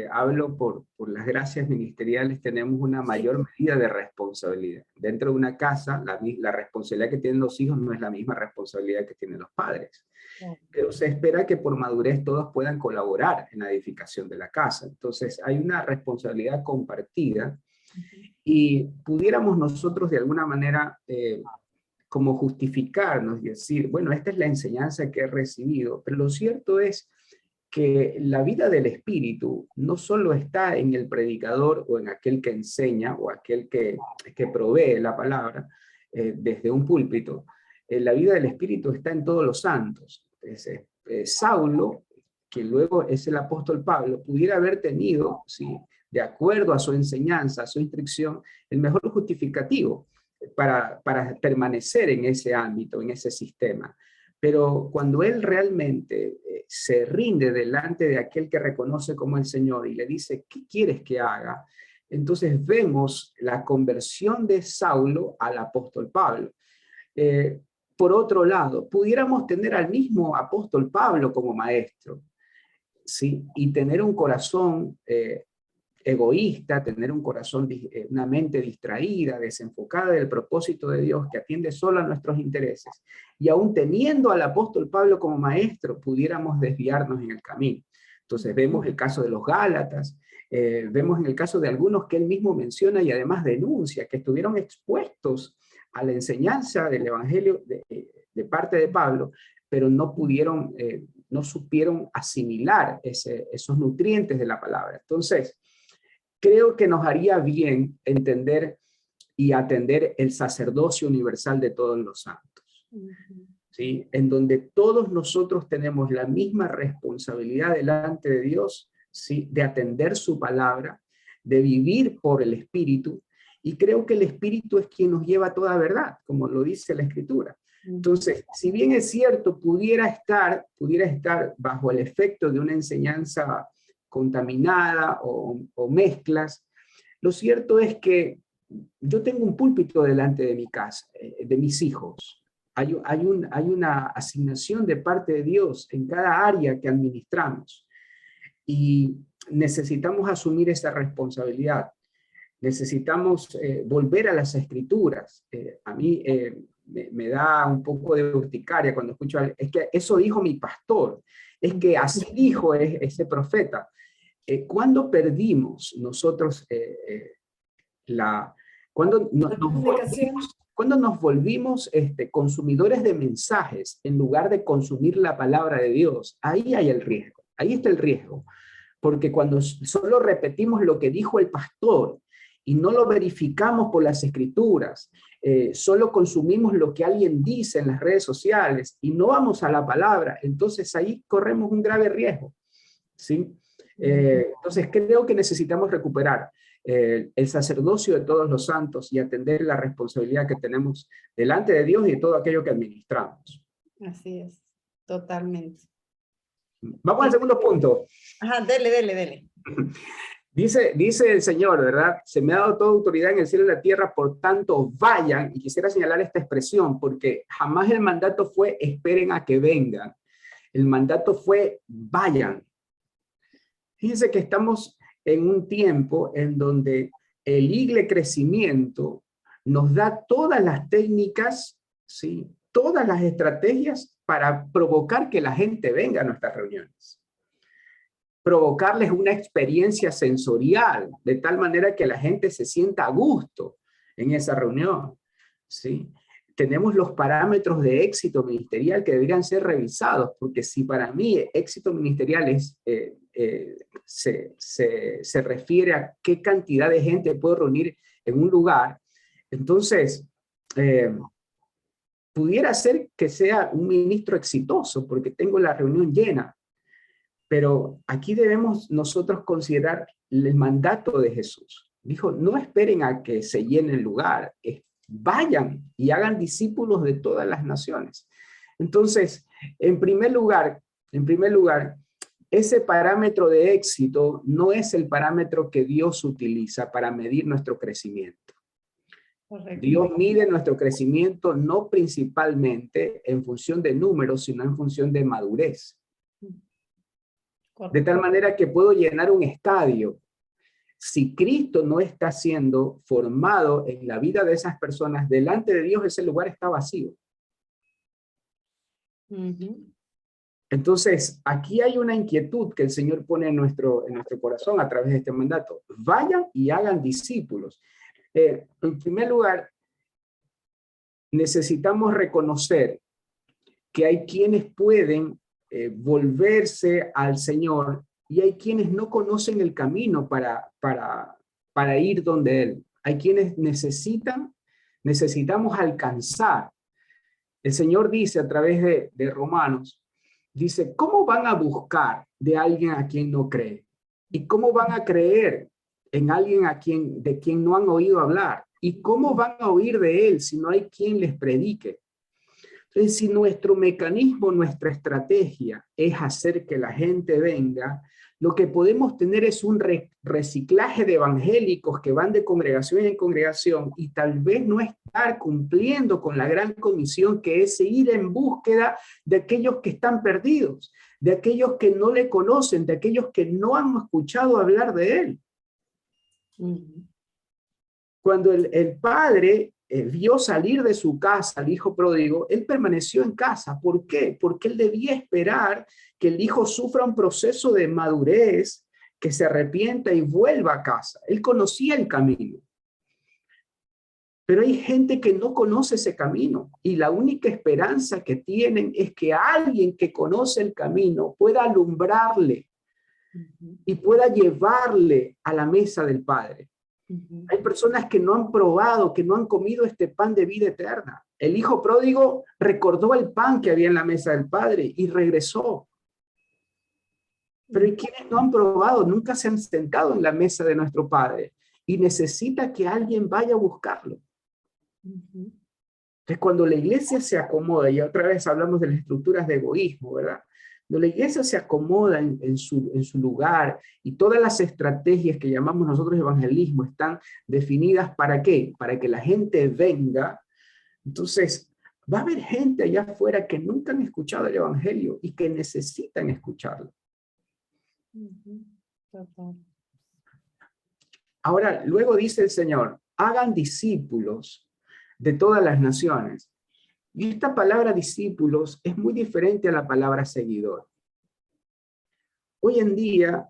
hablo por las gracias ministeriales, tenemos una mayor medida de responsabilidad. Dentro de una casa, la responsabilidad que tienen los hijos no es la misma responsabilidad que tienen los padres. Pero se espera que por madurez todos puedan colaborar en la edificación de la casa. Entonces hay una responsabilidad compartida y pudiéramos nosotros de alguna manera como justificarnos y decir, bueno, esta es la enseñanza que he recibido, pero lo cierto es que la vida del espíritu no solo está en el predicador o en aquel que enseña o aquel que provee la palabra desde un púlpito. La vida del espíritu está en todos los santos. Saulo, que luego es el apóstol Pablo, pudiera haber tenido, ¿sí?, de acuerdo a su enseñanza, a su instrucción, el mejor justificativo para permanecer en ese ámbito, en ese sistema. Pero cuando él realmente se rinde delante de aquel que reconoce como el Señor y le dice, ¿qué quieres que haga? Entonces vemos la conversión de Saulo al apóstol Pablo. por otro lado, pudiéramos tener al mismo apóstol Pablo como maestro, ¿sí? Y tener un corazón egoísta, tener un corazón, una mente distraída, desenfocada del propósito de Dios, que atiende solo a nuestros intereses. Y aún teniendo al apóstol Pablo como maestro, pudiéramos desviarnos en el camino. Entonces vemos el caso de los Gálatas, vemos en el caso de algunos que él mismo menciona y además denuncia, que estuvieron expuestos a la enseñanza del Evangelio de parte de Pablo, pero no pudieron, no supieron asimilar esos nutrientes de la palabra. Entonces, creo que nos haría bien entender y atender el sacerdocio universal de todos los santos, ¿sí? En donde todos nosotros tenemos la misma responsabilidad delante de Dios, ¿sí? De atender su palabra, de vivir por el Espíritu, y creo que el Espíritu es quien nos lleva a toda verdad, como lo dice la Escritura. Entonces, si bien es cierto, pudiera estar bajo el efecto de una enseñanza contaminada o mezclas, lo cierto es que yo tengo un púlpito delante de mi casa, de mis hijos. Hay una asignación de parte de Dios en cada área que administramos y necesitamos asumir esa responsabilidad. Necesitamos volver a las Escrituras. A mí me da un poco de urticaria cuando escucho, es que eso dijo mi pastor, es que así dijo ese profeta. ¿Cuándo perdimos nosotros cuando nos volvimos consumidores de mensajes en lugar de consumir la palabra de Dios? Ahí hay el riesgo, ahí está el riesgo. Porque cuando solo repetimos lo que dijo el pastor y no lo verificamos por las Escrituras, solo consumimos lo que alguien dice en las redes sociales y no vamos a la palabra, entonces ahí corremos un grave riesgo, ¿sí? Entonces creo que necesitamos recuperar el sacerdocio de todos los santos y atender la responsabilidad que tenemos delante de Dios y de todo aquello que administramos. Así es, totalmente. Vamos al segundo punto. Ajá, dele. Dice el Señor, ¿verdad? Se me ha dado toda autoridad en el cielo y la tierra, por tanto vayan, y quisiera señalar esta expresión, porque jamás el mandato fue esperen a que vengan. El mandato fue vayan. Fíjense que estamos en un tiempo en donde el Igle Crecimiento nos da todas las técnicas, ¿sí? Todas las estrategias para provocar que la gente venga a nuestras reuniones. Provocarles una experiencia sensorial, de tal manera que la gente se sienta a gusto en esa reunión, ¿sí? Tenemos los parámetros de éxito ministerial que deberían ser revisados, porque si para mí éxito ministerial se refiere a qué cantidad de gente puedo reunir en un lugar, entonces pudiera ser que sea un ministro exitoso porque tengo la reunión llena, pero aquí debemos nosotros considerar el mandato de Jesús. Dijo, no esperen a que se llene el lugar, vayan y hagan discípulos de todas las naciones. Entonces, en primer lugar, ese parámetro de éxito no es el parámetro que Dios utiliza para medir nuestro crecimiento. Correcto. Dios mide nuestro crecimiento no principalmente en función de números, sino en función de madurez. Correcto. De tal manera que puedo llenar un estadio. Si Cristo no está siendo formado en la vida de esas personas, delante de Dios ese lugar está vacío. Entonces, aquí hay una inquietud que el Señor pone en nuestro corazón a través de este mandato. Vayan y hagan discípulos. En primer lugar, necesitamos reconocer que hay quienes pueden volverse al Señor y hay quienes no conocen el camino para ir donde Él. Hay quienes necesitamos alcanzar. El Señor dice a través de Romanos, dice, ¿cómo van a buscar de alguien a quien no cree? ¿Y cómo van a creer en alguien de quien no han oído hablar? ¿Y cómo van a oír de Él si no hay quien les predique? Entonces, si nuestro mecanismo, nuestra estrategia es hacer que la gente venga, lo que podemos tener es un reciclaje de evangélicos que van de congregación en congregación y tal vez no estar cumpliendo con la gran comisión, que es ir en búsqueda de aquellos que están perdidos, de aquellos que no le conocen, de aquellos que no han escuchado hablar de él. Cuando el padre vio salir de su casa al hijo pródigo, él permaneció en casa. ¿Por qué? Porque él debía esperar que el hijo sufra un proceso de madurez, que se arrepienta y vuelva a casa. Él conocía el camino. Pero hay gente que no conoce ese camino y la única esperanza que tienen es que alguien que conoce el camino pueda alumbrarle y pueda llevarle a la mesa del Padre. Hay personas que no han probado, que no han comido este pan de vida eterna. El hijo pródigo recordó el pan que había en la mesa del Padre y regresó. Pero hay quienes no han probado, nunca se han sentado en la mesa de nuestro Padre y necesita que alguien vaya a buscarlo. Entonces, cuando la iglesia se acomoda, y otra vez hablamos de las estructuras de egoísmo, ¿verdad? Cuando la iglesia se acomoda en su lugar y todas las estrategias que llamamos nosotros evangelismo están definidas ¿para qué? Para que la gente venga. Entonces, va a haber gente allá afuera que nunca han escuchado el evangelio y que necesitan escucharlo. Ahora, luego dice el Señor, hagan discípulos de todas las naciones. Y esta palabra discípulos es muy diferente a la palabra seguidor. Hoy en día,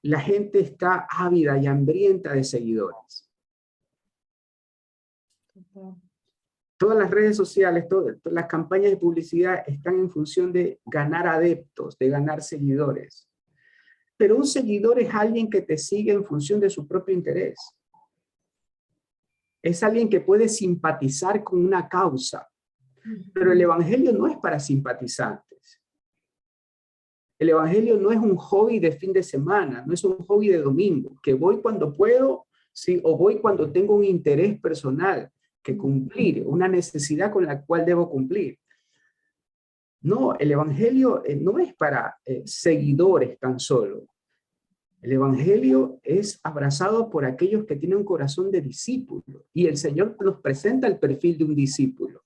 la gente está ávida y hambrienta de seguidores. Todas las redes sociales, todas las campañas de publicidad están en función de ganar adeptos, de ganar seguidores. Pero un seguidor es alguien que te sigue en función de su propio interés. Es alguien que puede simpatizar con una causa. Pero el evangelio no es para simpatizantes. El evangelio no es un hobby de fin de semana, no es un hobby de domingo, que voy cuando puedo, sí, o voy cuando tengo un interés personal que cumplir, una necesidad con la cual debo cumplir. No, el evangelio no es para seguidores tan solo. El evangelio es abrazado por aquellos que tienen un corazón de discípulo. Y el Señor nos presenta el perfil de un discípulo.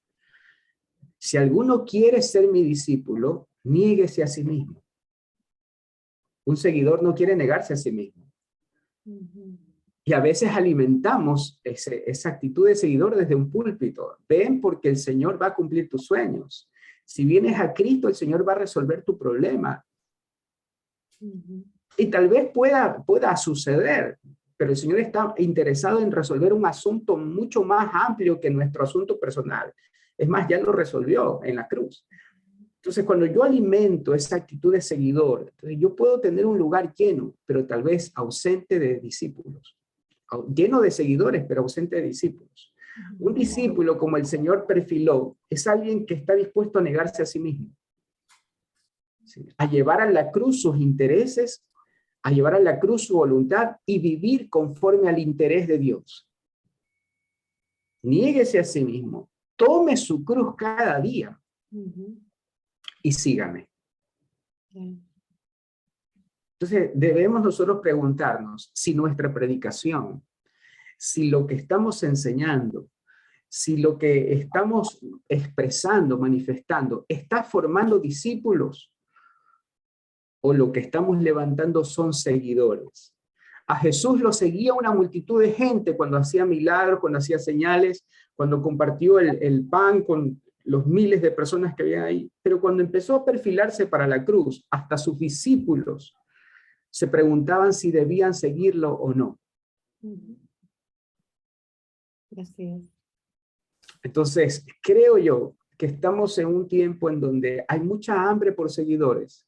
Si alguno quiere ser mi discípulo, niéguese a sí mismo. Un seguidor no quiere negarse a sí mismo. Y a veces alimentamos esa actitud de seguidor desde un púlpito. Ven porque el Señor va a cumplir tus sueños. Si vienes a Cristo, el Señor va a resolver tu problema. Y tal vez pueda suceder, pero el Señor está interesado en resolver un asunto mucho más amplio que nuestro asunto personal. Es más, ya lo resolvió en la cruz. Entonces, cuando yo alimento esa actitud de seguidor, entonces yo puedo tener un lugar lleno, pero tal vez ausente de discípulos. Lleno de seguidores, pero ausente de discípulos. Un discípulo, como el Señor perfiló, es alguien que está dispuesto a negarse a sí mismo. ¿Sí? A llevar a la cruz sus intereses, a llevar a la cruz su voluntad y vivir conforme al interés de Dios. Niéguese a sí mismo, tome su cruz cada día y sígame. Entonces, debemos nosotros preguntarnos si nuestra predicación, si lo que estamos enseñando, si lo que estamos expresando, manifestando, está formando discípulos o lo que estamos levantando son seguidores. A Jesús lo seguía una multitud de gente cuando hacía milagros, cuando hacía señales, cuando compartió el pan con los miles de personas que había ahí. Pero cuando empezó a perfilarse para la cruz, hasta sus discípulos se preguntaban si debían seguirlo o no. Así es. Entonces, creo yo que estamos en un tiempo en donde hay mucha hambre por seguidores,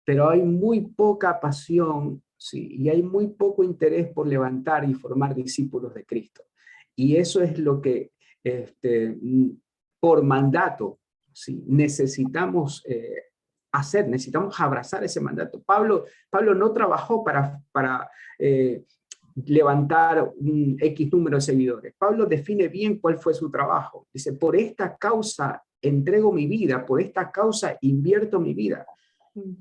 pero hay muy poca pasión, sí, y hay muy poco interés por levantar y formar discípulos de Cristo. Y eso es lo que, por mandato, sí, necesitamos hacer, necesitamos abrazar ese mandato. Pablo no trabajó para levantar un X número de seguidores. Pablo define bien cuál fue su trabajo. Dice, por esta causa entrego mi vida, por esta causa invierto mi vida.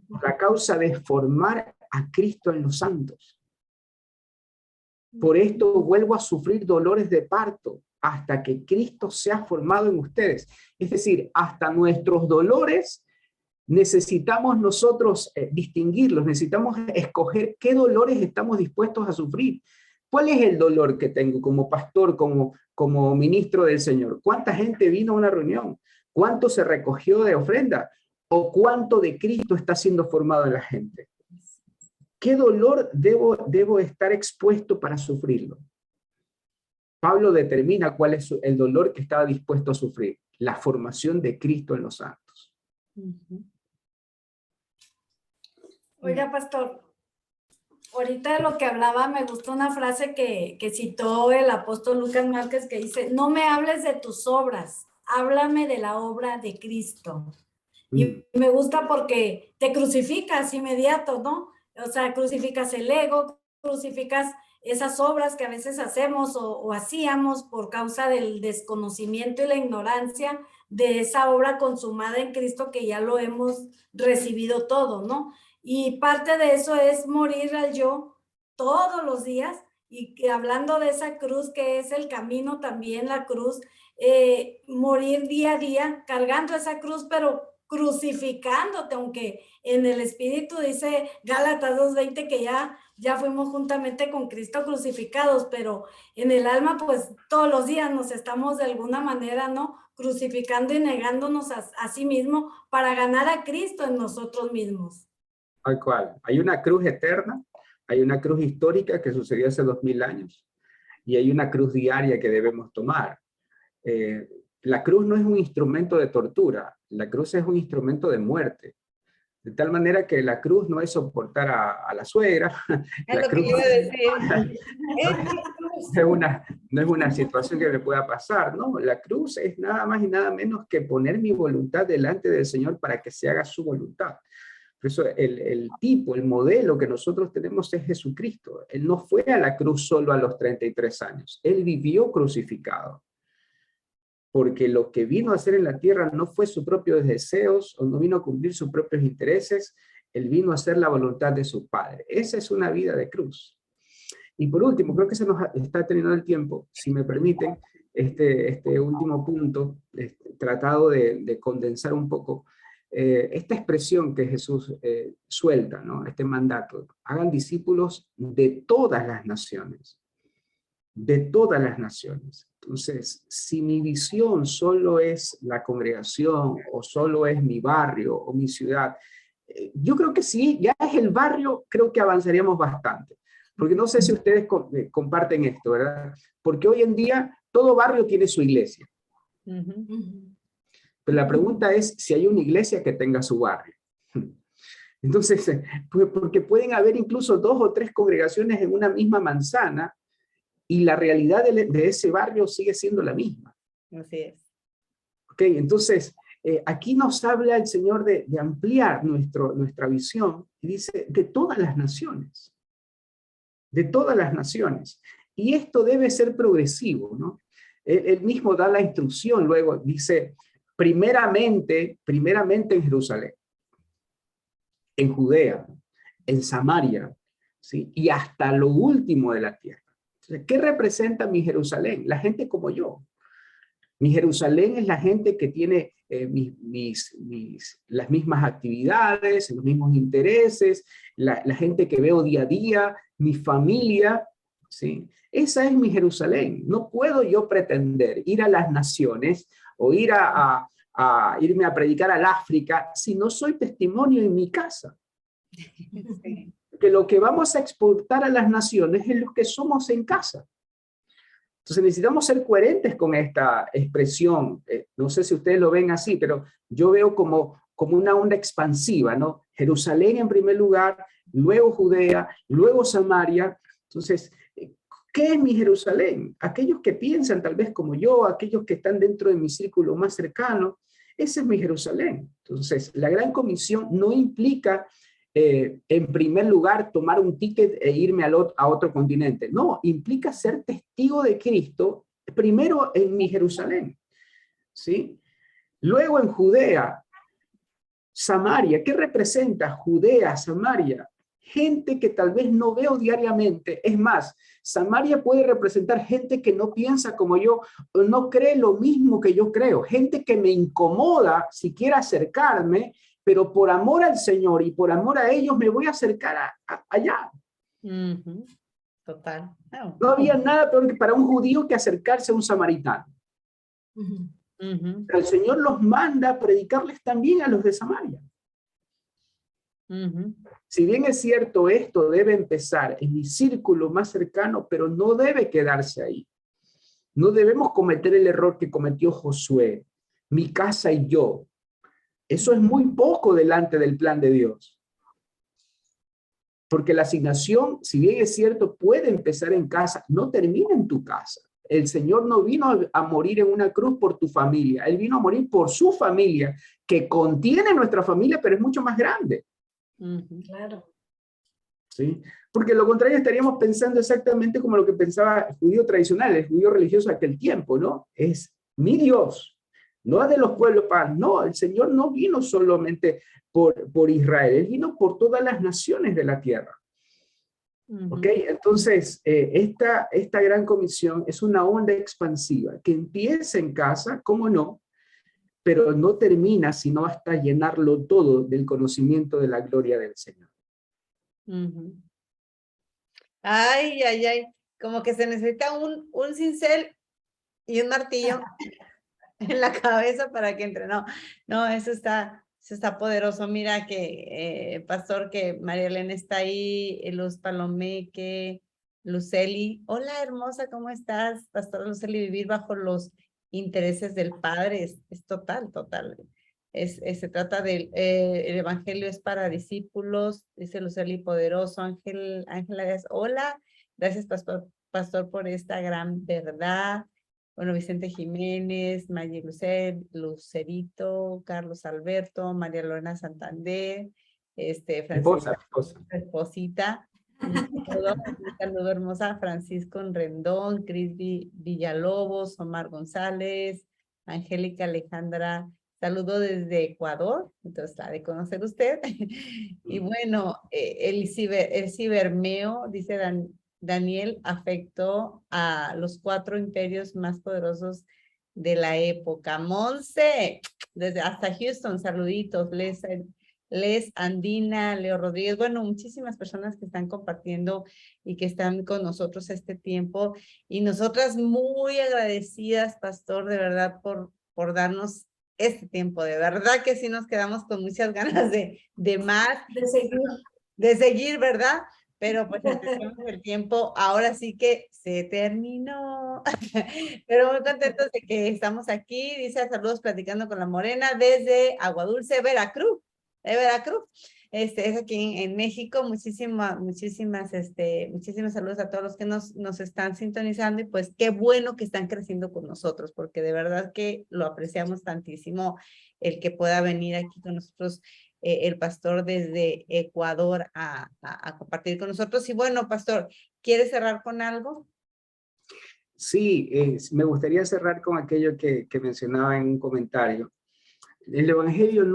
Por la causa de formar a Cristo en los santos. Por esto vuelvo a sufrir dolores de parto hasta que Cristo sea formado en ustedes. Es decir, hasta nuestros dolores necesitamos nosotros distinguirlos, necesitamos escoger qué dolores estamos dispuestos a sufrir. ¿Cuál es el dolor que tengo como pastor, como ministro del Señor? ¿Cuánta gente vino a una reunión? ¿Cuánto se recogió de ofrenda? ¿O cuánto de Cristo está siendo formado en la gente? ¿Qué dolor debo estar expuesto para sufrirlo? Pablo determina cuál es el dolor que estaba dispuesto a sufrir. La formación de Cristo en los santos. Oiga, pastor, ahorita de lo que hablaba me gustó una frase que citó el apóstol Lucas Márquez que dice, no me hables de tus obras, háblame de la obra de Cristo. Y me gusta porque te crucificas inmediato, ¿no? O sea, crucificas el ego, crucificas esas obras que a veces hacemos o hacíamos por causa del desconocimiento y la ignorancia de esa obra consumada en Cristo que ya lo hemos recibido todo, ¿no? Y parte de eso es morir al yo todos los días y que hablando de esa cruz que es el camino también, la cruz, morir día a día cargando esa cruz, pero crucificándote, aunque en el espíritu dice Gálatas 2:20 que ya fuimos juntamente con Cristo crucificados, pero en el alma pues todos los días nos estamos de alguna manera, ¿no? Crucificando y negándonos a sí mismo para ganar a Cristo en nosotros mismos. Tal cual. Hay una cruz eterna, hay una cruz histórica que sucedió hace 2000 años y hay una cruz diaria que debemos tomar. La cruz no es un instrumento de tortura, la cruz es un instrumento de muerte. De tal manera que la cruz no es soportar a la suegra. Es lo cruz que iba a decir. no es una situación que me pueda pasar, ¿no? La cruz es nada más y nada menos que poner mi voluntad delante del Señor para que se haga su voluntad. Por eso el modelo que nosotros tenemos es Jesucristo. Él no fue a la cruz solo a los 33 años. Él vivió crucificado. Porque lo que vino a hacer en la tierra no fue sus propios deseos, o no vino a cumplir sus propios intereses, él vino a hacer la voluntad de su Padre. Esa es una vida de cruz. Y por último, creo que se nos está terminando el tiempo, si me permiten, este último punto, tratado de condensar un poco, esta expresión que Jesús suelta, ¿no? Este mandato, hagan discípulos de todas las naciones. De todas las naciones. Entonces, si mi visión solo es la congregación o solo es mi barrio o mi ciudad, yo creo que sí, ya es el barrio, creo que avanzaríamos bastante. Porque no sé si ustedes comparten esto, ¿verdad? Porque hoy en día todo barrio tiene su iglesia. Pero la pregunta es si hay una iglesia que tenga su barrio. Entonces, porque pueden haber incluso 2 o 3 congregaciones en una misma manzana, y la realidad de ese barrio sigue siendo la misma. Así es. Ok, entonces, aquí nos habla el Señor de ampliar nuestra visión, y dice, de todas las naciones. De todas las naciones. Y esto debe ser progresivo, ¿no? Él mismo da la instrucción, luego dice, primeramente en Jerusalén, en Judea, en Samaria, ¿sí? Y hasta lo último de la tierra. ¿Qué representa mi Jerusalén? La gente como yo. Mi Jerusalén es la gente que tiene las mismas actividades, los mismos intereses, la gente que veo día a día, mi familia, ¿sí? Esa es mi Jerusalén. No puedo yo pretender ir a las naciones o ir irme a predicar al África si no soy testimonio en mi casa. Sí. Que lo que vamos a exportar a las naciones es lo que somos en casa. Entonces necesitamos ser coherentes con esta expresión. No sé si ustedes lo ven así, pero yo veo como una onda expansiva, ¿no? Jerusalén en primer lugar, luego Judea, luego Samaria. Entonces, ¿qué es mi Jerusalén? Aquellos que piensan tal vez como yo, aquellos que están dentro de mi círculo más cercano, ese es mi Jerusalén. Entonces, la gran comisión no implica en primer lugar, tomar un ticket e irme a otro continente. No, implica ser testigo de Cristo, primero en mi Jerusalén, ¿sí? Luego en Judea, Samaria. ¿Qué representa Judea, Samaria? Gente que tal vez no veo diariamente. Es más, Samaria puede representar gente que no piensa como yo, o no cree lo mismo que yo creo. Gente que me incomoda si quiere acercarme, pero por amor al Señor y por amor a ellos me voy a acercar allá. Total. Oh. No había nada peor que para un judío que acercarse a un samaritano. Pero el Señor los manda a predicarles también a los de Samaria. Si bien es cierto, esto debe empezar en mi círculo más cercano, pero no debe quedarse ahí. No debemos cometer el error que cometió Josué, mi casa y yo. Eso es muy poco delante del plan de Dios. Porque la asignación, si bien es cierto, puede empezar en casa, no termina en tu casa. El Señor no vino a morir en una cruz por tu familia. Él vino a morir por su familia, que contiene nuestra familia, pero es mucho más grande. Claro. ¿Sí? Porque lo contrario estaríamos pensando exactamente como lo que pensaba el judío tradicional, el judío religioso de aquel tiempo, ¿no? Es mi Dios, no es de los pueblos paganos. No, el Señor no vino solamente por Israel, Él vino por todas las naciones de la tierra. ¿Ok? Entonces, esta gran comisión es una onda expansiva que empieza en casa, ¿cómo no? Pero no termina sino hasta llenarlo todo del conocimiento de la gloria del Señor. Ay, ay, ay. Como que se necesita un cincel y un martillo en la cabeza para que entre. No, eso está poderoso. Mira que, pastor, que María Elena está ahí, Luz Palomeque, Luceli. Hola, hermosa, ¿cómo estás? Pastor Luceli, vivir bajo los intereses del Padre es total. Se trata del, el evangelio es para discípulos, dice Luceli Poderoso. Ángela, hola, gracias, pastor, por esta gran verdad. Bueno, Vicente Jiménez, Maggie Lucerito, Carlos Alberto, María Lorena Santander, Francisco, esposita. Un saludo hermosa, Francisco Rendón, Cris Villalobos, Omar González, Angélica Alejandra, saludo desde Ecuador, entonces la de conocer usted. Y bueno, el cibermeo, dice Daniel, afectó a los 4 imperios más poderosos de la época. Monse, desde hasta Houston, saluditos. Les Andina, Leo Rodríguez, bueno, muchísimas personas que están compartiendo y que están con nosotros este tiempo. Y nosotras muy agradecidas, pastor, de verdad, por darnos este tiempo. De verdad que sí nos quedamos con muchas ganas de más. De seguir, ¿verdad? Pero pues el tiempo ahora sí que se terminó. Pero muy contentos de que estamos aquí. Dice saludos platicando con la Morena desde Aguadulce, Veracruz. De Veracruz. Es aquí en México. Muchísimas saludos a todos los que nos están sintonizando y pues qué bueno que están creciendo con nosotros, porque de verdad que lo apreciamos tantísimo el que pueda venir aquí con nosotros el pastor desde Ecuador a compartir con nosotros. Y bueno, pastor, ¿quiere cerrar con algo? Sí, me gustaría cerrar con aquello que mencionaba en un comentario. El evangelio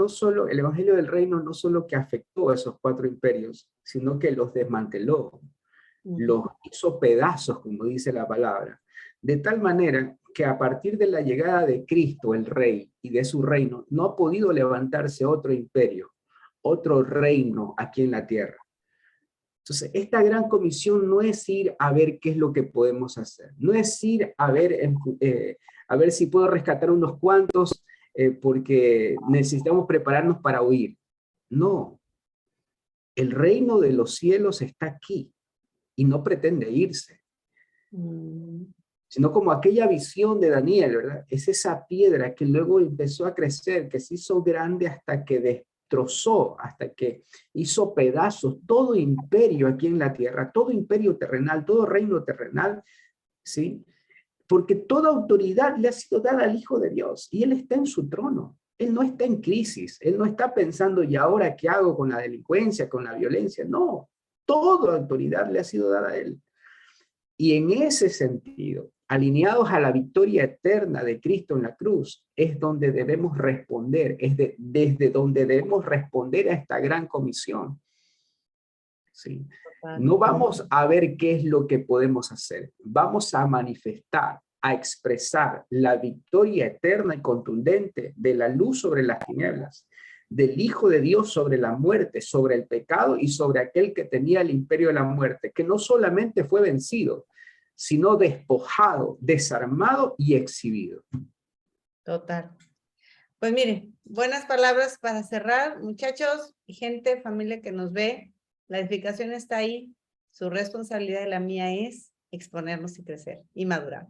del reino no solo que afectó a esos 4 imperios, sino que los desmanteló, los hizo pedazos, como dice la palabra, de tal manera que a partir de la llegada de Cristo, el Rey, y de su reino, no ha podido levantarse otro imperio, otro reino aquí en la tierra. Entonces, esta gran comisión no es ir a ver qué es lo que podemos hacer, no es ir a ver si puedo rescatar unos cuantos, porque necesitamos prepararnos para huir. No, el reino de los cielos está aquí y no pretende irse. Sino como aquella visión de Daniel, ¿verdad? Es esa piedra que luego empezó a crecer, que se hizo grande hasta que destrozó, hasta que hizo pedazos todo imperio aquí en la tierra, todo imperio terrenal, todo reino terrenal, ¿sí? Porque toda autoridad le ha sido dada al Hijo de Dios y Él está en su trono. Él no está en crisis, él no está pensando, ¿y ahora qué hago con la delincuencia, con la violencia? No, toda autoridad le ha sido dada a él. Y en ese sentido, alineados a la victoria eterna de Cristo en la cruz, es donde debemos responder, desde donde debemos responder a esta gran comisión. ¿Sí? No vamos a ver qué es lo que podemos hacer, vamos a manifestar, a expresar la victoria eterna y contundente de la luz sobre las tinieblas, del Hijo de Dios sobre la muerte, sobre el pecado y sobre aquel que tenía el imperio de la muerte, que no solamente fue vencido, sino despojado, desarmado y exhibido. Total. Pues miren, buenas palabras para cerrar, muchachos y gente, familia que nos ve. La edificación está ahí. Su responsabilidad y la mía es exponernos y crecer y madurar.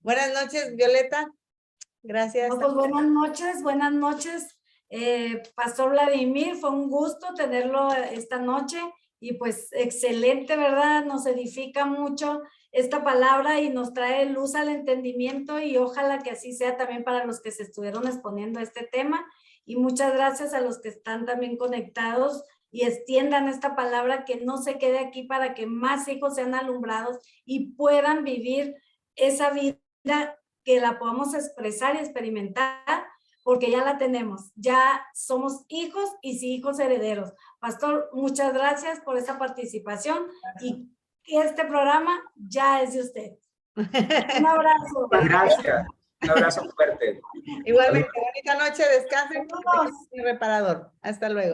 Buenas noches, Violeta. Gracias. No, pues buenas noches. Pastor Vladimir, fue un gusto tenerlo esta noche y pues excelente, ¿verdad? Nos edifica mucho esta palabra y nos trae luz al entendimiento y ojalá que así sea también para los que se estuvieron exponiendo a este tema. Y muchas gracias a los que están también conectados y extiendan esta palabra, que no se quede aquí, para que más hijos sean alumbrados y puedan vivir esa vida, que la podamos expresar y experimentar, porque ya la tenemos, ya somos hijos y sí, hijos herederos. Pastor, muchas gracias por esta participación y este programa ya es de usted. Un abrazo. Gracias. Un abrazo fuerte. Igualmente, bonita noche, descansen. Reparador. Hasta luego.